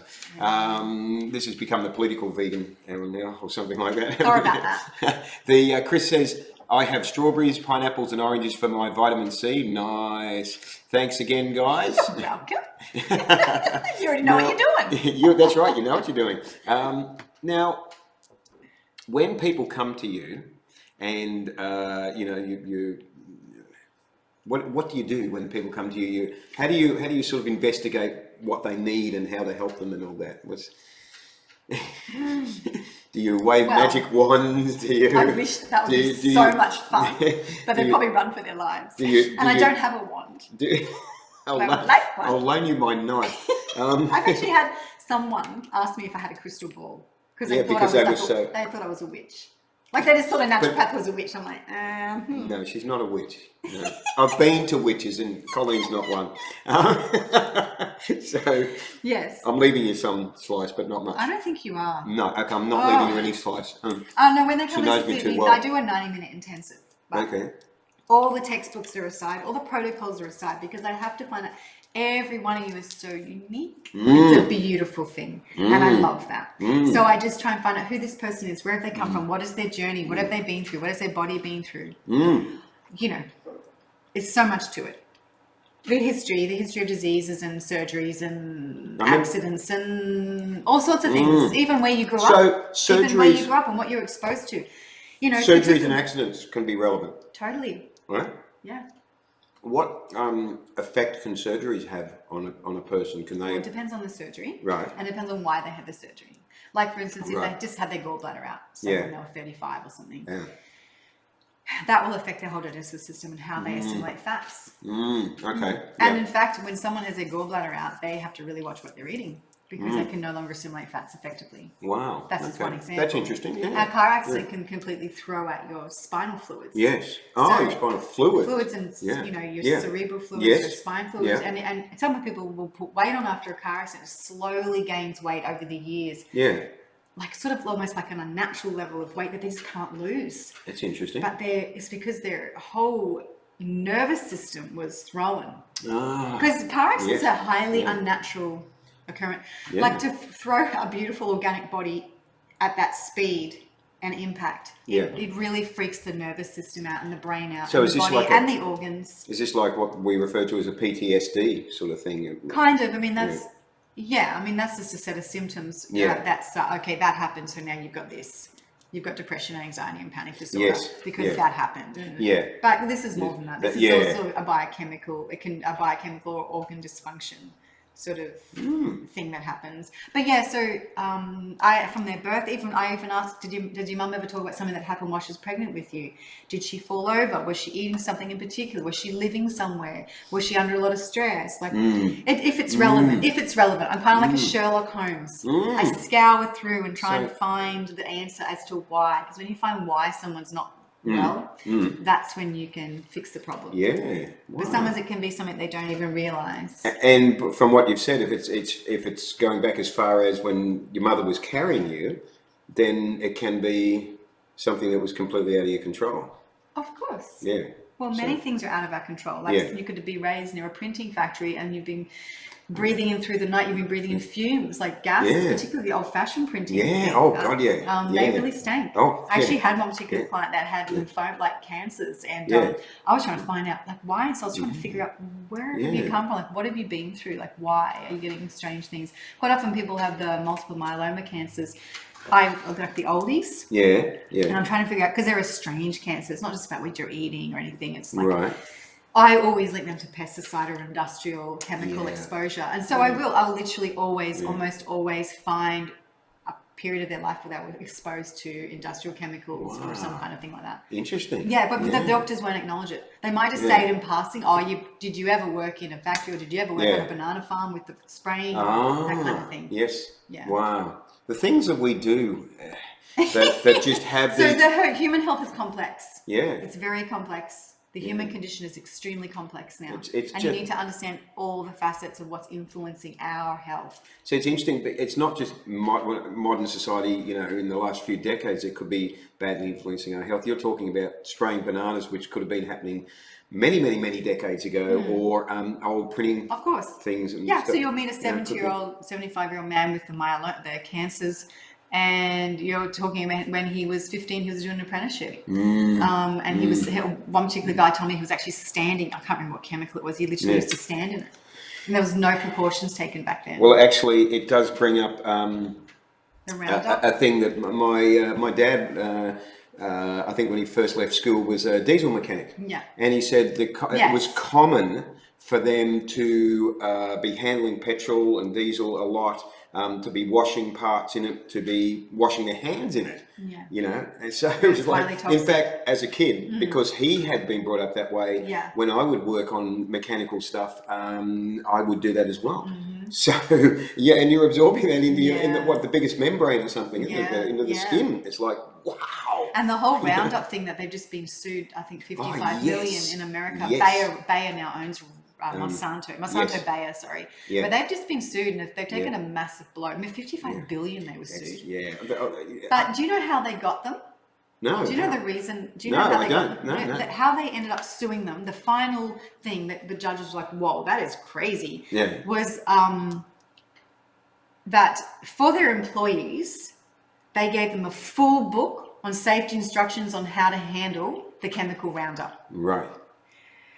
this has become the political vegan hour now, or something like that. Sorry about that. Chris says, I have strawberries, pineapples, and oranges for my vitamin C. Nice. Thanks again, guys. You're welcome. You already know what you're doing. That's right. You know what you're doing. Now, when people come to you, and you what do you do when people come to you? How do you sort of investigate what they need and how to help them and all that? Do you wave magic wands? I wish that would be so much fun, but they'd probably run for their lives. I don't have a wand. I'll loan you my knife. I've actually had someone ask me if I had a crystal ball because they thought I was a witch. Like, they just thought a naturopath was a witch. I'm like, No, she's not a witch. No. I've been to witches, and Colleen's not one. So, yes. I'm leaving you some slice, but not much. I don't think you are. No, okay, I'm not leaving you any slice. No, when they come and see me, I do a 90-minute intensive. Okay. All the textbooks are aside, all the protocols are aside, because I have to find out every one of you is so unique. It's a beautiful thing, and I love that. So I just try and find out who this person is, where have they come from, what is their journey, what have they been through, what has their body been through. You know, it's so much to it. The history of diseases and surgeries and accidents and all sorts of things, even where you grew up, even where you grew up and what you're exposed to. You know, surgeries and accidents can be relevant. Totally. Right? Yeah. What effect can surgeries have on a person? Can they? Well, it depends on the surgery, right? And it depends on why they had the surgery. Like, for instance, if Right. they just had their gallbladder out, say Yeah. when they were 35 or something, Yeah. that will affect their whole digestive system and how they assimilate fats. Okay. And Yeah. in fact, when someone has their gallbladder out, they have to really watch what they're eating because Mm. they can no longer assimilate fats effectively. Wow. That's just one example. That's interesting. Yeah. A car accident can completely throw out your spinal fluids. Yes. Oh, So, your spinal fluid. Fluids and, Yeah. you know, your Yeah. cerebral fluids, Yes. your spine fluids. Yeah. And some people will put weight on after a car accident, slowly gains weight over the years. Yeah. Like sort of almost like an unnatural level of weight that they just can't lose. That's interesting. But it's because their whole nervous system was thrown. Ah. Because car accidents Yeah. are highly Yeah. unnatural occurrence. Yeah. Like to throw a beautiful organic body at that speed and impact, it really freaks the nervous system out and the brain out, So and is the this body like and the organs. Is this like what we refer to as a PTSD sort of thing? Kind of. I mean, that's I mean, that's just a set of symptoms. Yeah. That's okay. That happened. So now you've got this. You've got depression, anxiety, and panic disorder because that happened. Yeah. But this is more than that. This is also a biochemical. It can a biochemical or organ dysfunction sort of thing that happens. But yeah, so from their birth, I even asked, did your mum ever talk about something that happened while she was pregnant with you? Did she fall over? Was she eating something in particular? Was she living somewhere? Was she under a lot of stress? Like, if it's relevant, I'm kind of like a Sherlock Holmes. I scour through and try and find the answer as to why. Because when you find why someone's not well, that's when you can fix the problem. Yeah. Wow. But sometimes it can be something they don't even realize. And from what you've said, if it's going back as far as when your mother was carrying you, then it can be something that was completely out of your control. Of course. Yeah. Well, many things are out of our control. Like you could be raised near a printing factory and you've been breathing in through the night, you've been breathing in fumes, like gases, particularly the old-fashioned printing. Yeah, oh God, yeah. They really stank. Oh, I actually had one particular client that had lymphoma, cancers, and I was trying to find out, like, why, so I was trying to figure out, where have you come from, like, what have you been through, like, why are you getting strange things? Quite often people have the multiple myeloma cancers. I like the oldies. Yeah. And I'm trying to figure out, because they're a strange cancer, it's not just about what you're eating or anything, it's like... Right. I always link them to pesticide or industrial chemical exposure. And so I'll literally almost always find a period of their life where they were exposed to industrial chemicals or some kind of thing like that. Interesting. Yeah, but the doctors won't acknowledge it. They might just say it in passing, did you ever work in a factory or did you ever work on a banana farm with the spraying, that kind of thing. Yes. Yeah. Wow. The things that we do that just have So the human health is complex. Yeah. It's very complex. The human condition is extremely complex now. It's you need to understand all the facets of what's influencing our health. So it's interesting, but it's not just modern society, in the last few decades, it could be badly influencing our health. You're talking about spraying bananas, which could have been happening many, many, many decades ago, or old printing things. And so you'll meet a 70-year-old, 75-year-old man with the cancers, and you're talking about when he was 15, he was doing an apprenticeship. And he was, one particular guy told me he was actually standing, I can't remember what chemical it was, he literally used to stand in it. And there was no precautions taken back then. Well, actually, it does bring up a thing that my dad, I think when he first left school, was a diesel mechanic. Yeah. And he said it was common for them to be handling petrol and diesel a lot, to be washing parts in it, to be washing their hands in it. Yeah. And so it was like, in fact, as a kid, because he had been brought up that way, when I would work on mechanical stuff, I would do that as well. So, and you're absorbing that into the biggest membrane or something, into the skin. It's like, wow. And the whole Roundup thing that they've just been sued, I think 55 million in America. Bayer now owns Monsanto Bayer, sorry. Yeah. But they've just been sued and they've taken a massive blow. I mean, 55 billion they were sued. But do you know how they got them? No. Do you know the reason? Do you know how they got them? How they ended up suing them, the final thing that the judge was like, whoa, that is crazy, was that for their employees, they gave them a full book on safety instructions on how to handle the chemical Roundup. Right.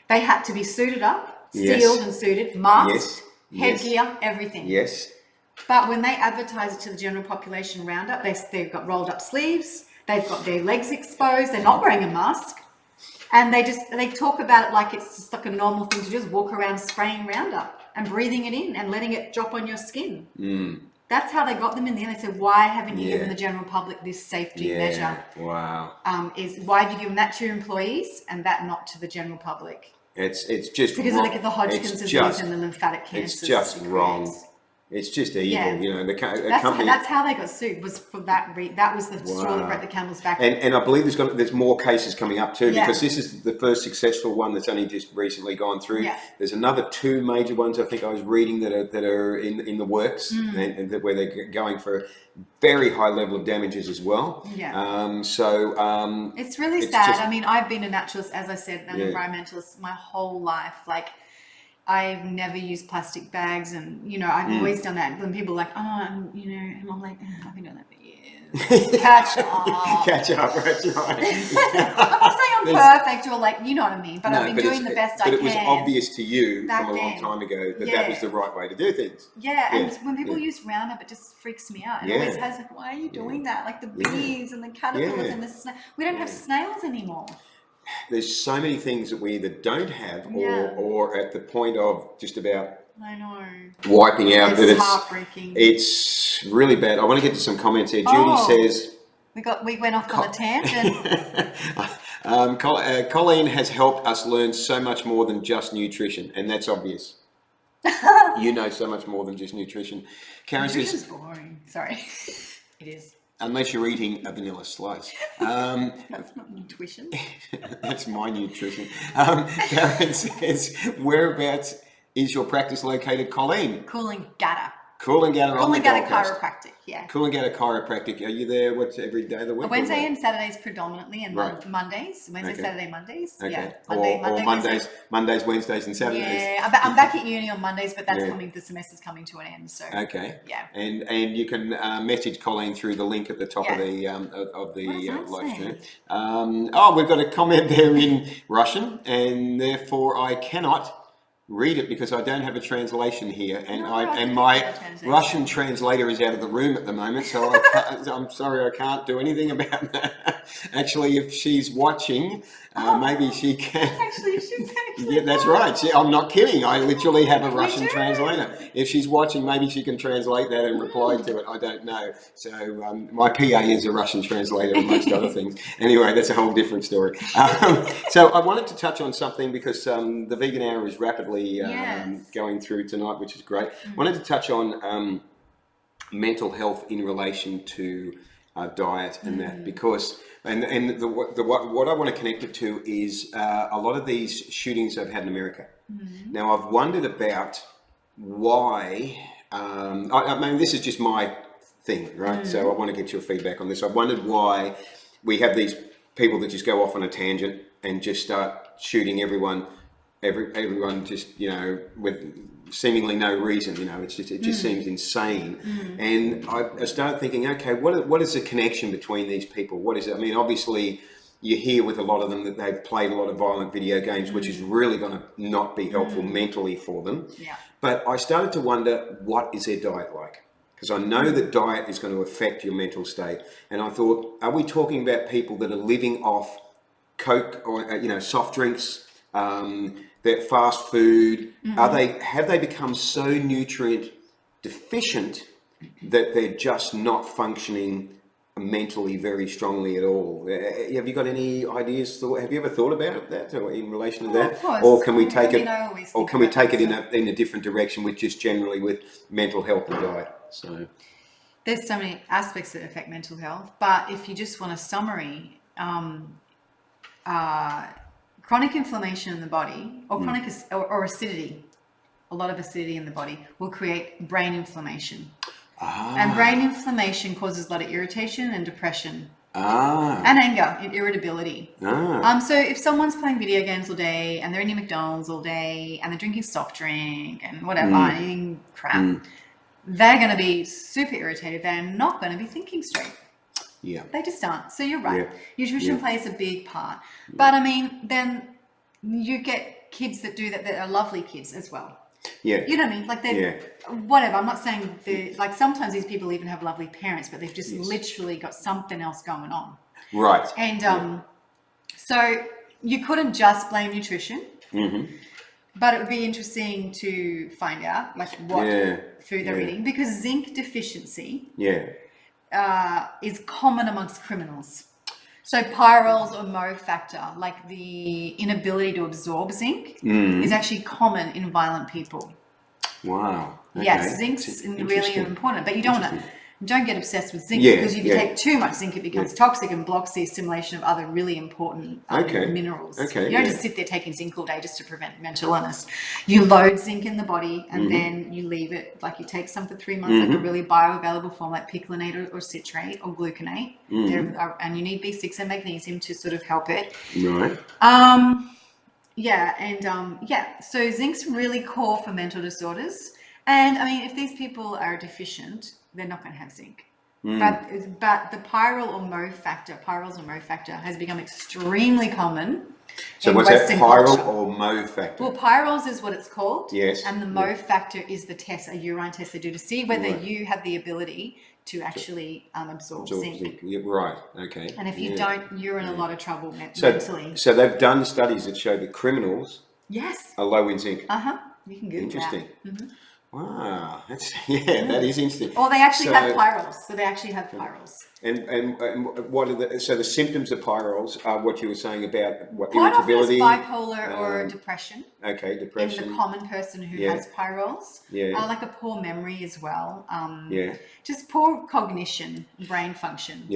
They had to be suited up, sealed and suited, masked, headgear, everything. Yes. But when they advertise it to the general population Roundup, they've got rolled up sleeves, they've got their legs exposed, they're not wearing a mask, and they talk about it like it's just like a normal thing to do, is walk around spraying Roundup and breathing it in and letting it drop on your skin. That's how they got them in the end. They said, why haven't you given the general public this safety measure? Wow. Why do you give that to your employees and that not to the general public? It's just because wrong. they look at the Hodgkin's disease and the lymphatic cancers. It's just wrong. It's just evil, you know. The company. That's how they got sued. Was for that. That was the straw that broke the camel's back. And I believe there's more cases coming up too, because this is the first successful one that's only just recently gone through. Yeah. There's another 2 major ones I think I was reading that are in the works, and that where they're going for very high level of damages as well. Yeah. It's really sad. I mean, I've been a naturalist, as I said, an environmentalist my whole life. Like, I've never used plastic bags, and you know, I've always done that. When people are like, and I'm like, I've been doing that for years. Catch up. Catch up, that's right. I'm not saying I'm perfect or like, you know what I mean, but I've been doing the best I can. But it was obvious to you back from a long time ago that was the right way to do things. Yeah, and when people use Roundup, it just freaks me out. It always has like, why are you doing that? Like the bees and the caterpillars and the snails. We don't have snails anymore. There's so many things that we either don't have or at the point of just about wiping out. It's heartbreaking. It's really bad. I want to get to some comments here. Judy says we went off on a tangent. Colleen has helped us learn so much more than just nutrition, and that's obvious. You know so much more than just nutrition. Karen Nutrition's boring. Sorry, it is. Unless you're eating a vanilla slice. That's not nutrition. That's my nutrition. Karen says, whereabouts is your practice located, Colleen? Coolangatta. Coolangatta Chiropractic, yeah. Coolangatta Chiropractic. Are you there every day of the week? Wednesday and Saturdays predominantly, and Mondays. Saturday, Mondays. Okay. Yeah. Or Mondays, Wednesdays, and Saturdays. Yeah, I'm back at uni on Mondays, but that's the semester's coming to an end. So okay. Yeah. And you can message Colleen through the link at the top of the live stream. We've got a comment there in Russian, and therefore I cannot read it because I don't have a translation here, and my Russian translator is out of the room at the moment, so I'm sorry, I can't do anything about that. Actually, if she's watching, maybe she can. Yeah, that's right. I'm not kidding. I literally have a Russian translator. If she's watching, maybe she can translate that and reply to it. I don't know. So my PA is a Russian translator, amongst other things. Anyway, that's a whole different story. So I wanted to touch on something because the vegan hour is rapidly going through tonight, which is great. I wanted to touch on mental health in relation to diet and that, because what I want to connect it to is a lot of these shootings I've had in America. Now I've wondered about why. I mean, this is just my thing, right? So I want to get your feedback on this. I wondered why we have these people that just go off on a tangent and just start shooting everyone just, with seemingly no reason, it just seems insane. And I started thinking, okay, what is the connection between these people? What is it? I mean, obviously you hear with a lot of them that they've played a lot of violent video games, which is really going to not be helpful mentally for them. Yeah. But I started to wonder, what is their diet like? Because I know that diet is going to affect your mental state. And I thought, are we talking about people that are living off Coke or, soft drinks, that fast food? Have they become so nutrient deficient that they're just not functioning mentally very strongly at all? Have you got any ideas? Have you ever thought about that, or in relation to that? Of course. Or can we take it in a different direction with just generally with mental health and diet? So there's so many aspects that affect mental health, but if you just want a summary, chronic inflammation in the body, or chronic or acidity, a lot of acidity in the body will create brain inflammation. And brain inflammation causes a lot of irritation and depression. And anger and irritability. So if someone's playing video games all day and they're eating McDonald's all day and they're drinking soft drink and whatever, and eating crap, they're going to be super irritated. They're not going to be thinking straight. Yeah, they just aren't. So you're right. Nutrition plays a big part. But I mean, then you get kids that do that are lovely kids as well. Yeah. You know what I mean? Like they're whatever. I'm not saying like sometimes these people even have lovely parents, but they've just literally got something else going on. Right. And so you couldn't just blame nutrition. But it would be interesting to find out like what food they're eating, because zinc deficiency is common amongst criminals. So pyrroles or Mo factor, like the inability to absorb zinc, is actually common in violent people. Wow. Okay. Yes, zinc's really important, but you don't get obsessed with zinc, because if you take too much zinc, it becomes toxic and blocks the assimilation of other really important minerals. You don't just sit there taking zinc all day just to prevent mental illness. You load zinc in the body and then you leave it, like you take some for 3 months, like a really bioavailable form like picolinate or citrate or gluconate, and you need B6 and magnesium to sort of help it. Right. So zinc's really core for mental disorders. And I mean, if these people are deficient, they're not going to have zinc. But the pyrrole or Mo factor, has become extremely common. So what's that, pyrrole or Mo factor? Well, pyrroles is what it's called. Yes. And the Mo factor is the test, a urine test they do to see whether you have the ability to actually absorb zinc. Yeah, right. Okay. And if you don't, you're in a lot of trouble mentally. So they've done studies that show that criminals are low in zinc. You can Google Interesting. that. Wow, that is interesting. Or they actually have pyrroles. So they actually have pyrroles. And what are the symptoms of pyrroles are what you were saying about what Quite irritability, often it's bipolar or depression. Okay, depression. In the common person who has pyrroles. Like a poor memory as well. Just poor cognition, brain function.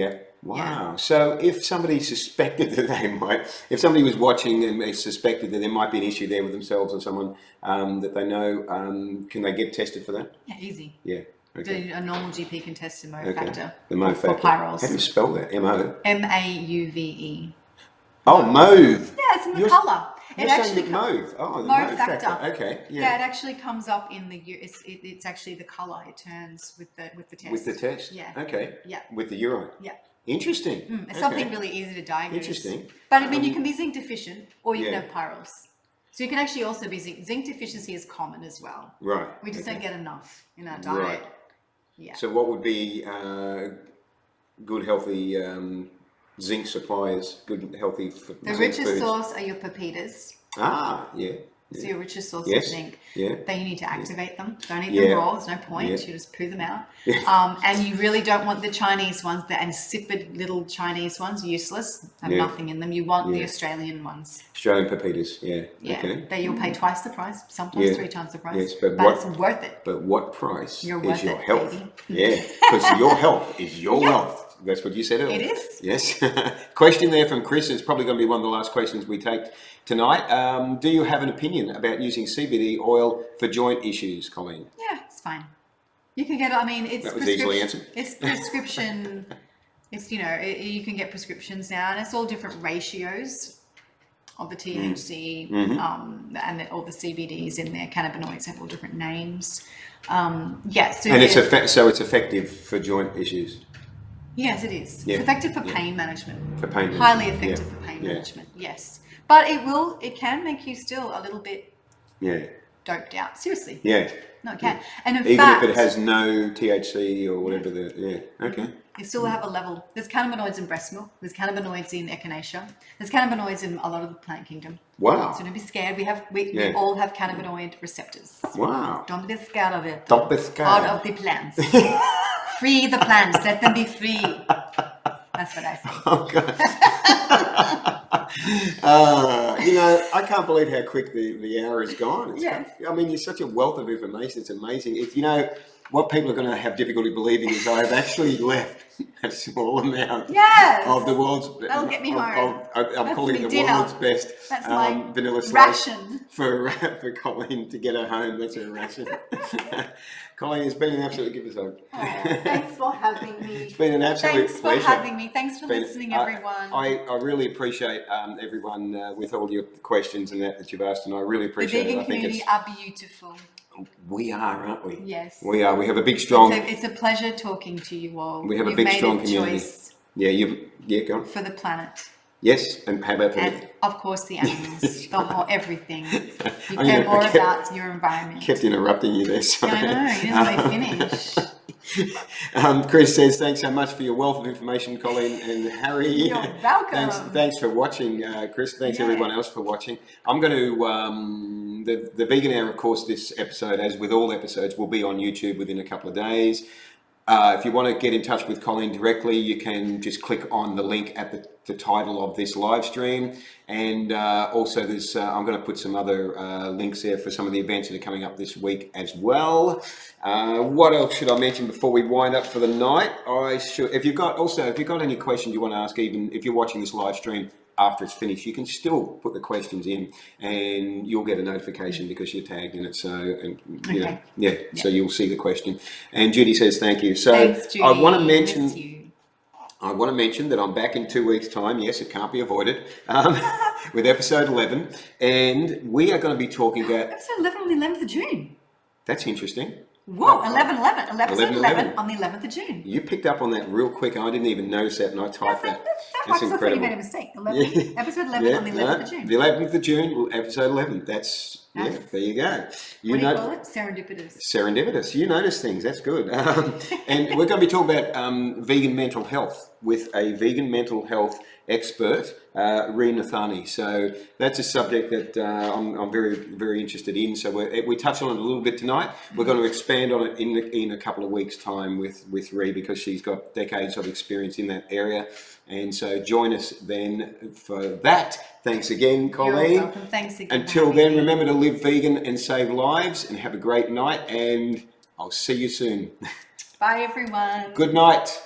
Wow. Yeah. So if somebody suspected that if somebody was watching and they suspected that there might be an issue there with themselves or someone that they know, can they get tested for that? Yeah, easy. Yeah. Okay. A normal GP can test the Mo factor. The Mo factor. For pyrroles. How do you spell that? M-O? M-A-U-V-E. Oh, mauve. Yeah, it's in the colour. It actually mauve. Oh, the Mo factor. Okay. Yeah, it actually comes up in the. It's actually the colour. It turns with the test. With the test. Yeah. Okay. Yeah. With the urine. Yeah. Interesting. It's something really easy to diagnose. Interesting. But I mean, you can be zinc deficient, or you can have pyrroles. So you can actually also be zinc deficiency is common as well. Right. We just don't get enough in our diet. Right. Yeah. So what would be good, healthy zinc suppliers? Good, healthy. The richest source are your pepitas. Yeah. So your richest source of zinc. Yeah. Then you need to activate them. Don't eat them raw. There's no point. You just poo them out. And you really don't want the Chinese ones, the insipid little Chinese ones, useless, have nothing in them. You want the Australian ones. Australian pepitas, Yeah. Okay. That you'll pay twice the price, sometimes 3 times the price. Yes, but it's worth it. But what price You're is worth your it, health? baby. Yeah, because your health is your wealth. That's what you said earlier. It is. Yes. Question there from Chris. It's probably going to be one of the last questions we take tonight. Do you have an opinion about using CBD oil for joint issues, Colleen? Yeah, it's fine. You can get. I mean, it's that was easily answered. It's prescription. It's you can get prescriptions now, and it's all different ratios of the THC and all the CBDs in there. Cannabinoids have all different names. So and it's effective for joint issues. Yes, it is. Yeah. It's effective for pain management. For pain management. Highly effective for pain management. Yes, but it can make you still a little bit doped out. Seriously. Yeah. No, it can. And in even fact, if it has no THC or whatever okay. You still have a level. There's cannabinoids in breast milk. There's cannabinoids in echinacea. There's cannabinoids in a lot of the plant kingdom. Wow. So don't be scared. We all have cannabinoid receptors. Wow. Don't be scared of it. Don't be scared. Out of the plants. Free the plants. Let them be free. That's what I say. Oh, God. I can't believe how quick the hour is gone. I mean, you're such a wealth of information. It's amazing. What people are going to have difficulty believing is I've actually left a small amount of the world's. That'll get me home. I'm calling it the dinner. world's best vanilla slice ration for Colleen to get her home. That's her ration. Colleen, it's been an absolute give us hope. Thanks for having me. It's been an absolute pleasure. pleasure. Thanks for having me. Thanks for listening, everyone. I really appreciate everyone with all your questions and that you've asked, and I really appreciate the vegan it. I think community are beautiful. We are, aren't we? Yes. We are. We have a big, strong. It's a pleasure talking to you all. We have a big, strong community. Choice go on. for the planet. Yes, and how about and of course the animals, the whole everything. You care more about your environment. Kept interrupting you there. Sorry. I know. You didn't let me finish. Chris says, thanks so much for your wealth of information, Colleen and Harry. You're welcome. Thanks for watching, Chris. Thanks everyone else for watching. I'm going to, the Vegan Hour, of course, this episode, as with all episodes, will be on YouTube within a couple of days. If you want to get in touch with Colleen directly, you can just click on the link at the title of this live stream. And also there's, I'm going to put some other links there for some of the events that are coming up this week as well. What else should I mention before we wind up for the night? If you've got any questions you want to ask, even if you're watching this live stream after it's finished, you can still put the questions in and you'll get a notification because you're tagged in it. So, and you know, so you'll see the question. And Judy says, thank you. So thanks, Judy. I want to mention that I'm back in 2 weeks' time. Yes, it can't be avoided. With episode 11. And we are going to be talking about... Episode 11 on the 11th of June. That's interesting. Whoa, 11/11. Episode 11 on the 11th of June. You picked up on that real quick. I didn't even notice that, and I typed that. That's incredible. You made a mistake. 11, Episode 11 on the 11th of June. The 11th of June, episode 11. That's, there you go. What do you call it? Serendipitous. Serendipitous. You notice things. That's good. And we're going to be talking about vegan mental health with a vegan mental health expert, Ree Nathani. So that's a subject that I'm very, very interested in. So we touched on it a little bit tonight. We're going to expand on it in a couple of weeks' time with Ree, because she's got decades of experience in that area. And so join us then for that. Thanks again, Colleen. You're welcome. Thanks again. Until then, remember to live vegan and save lives, and have a great night, and I'll see you soon. Bye, everyone. Good night.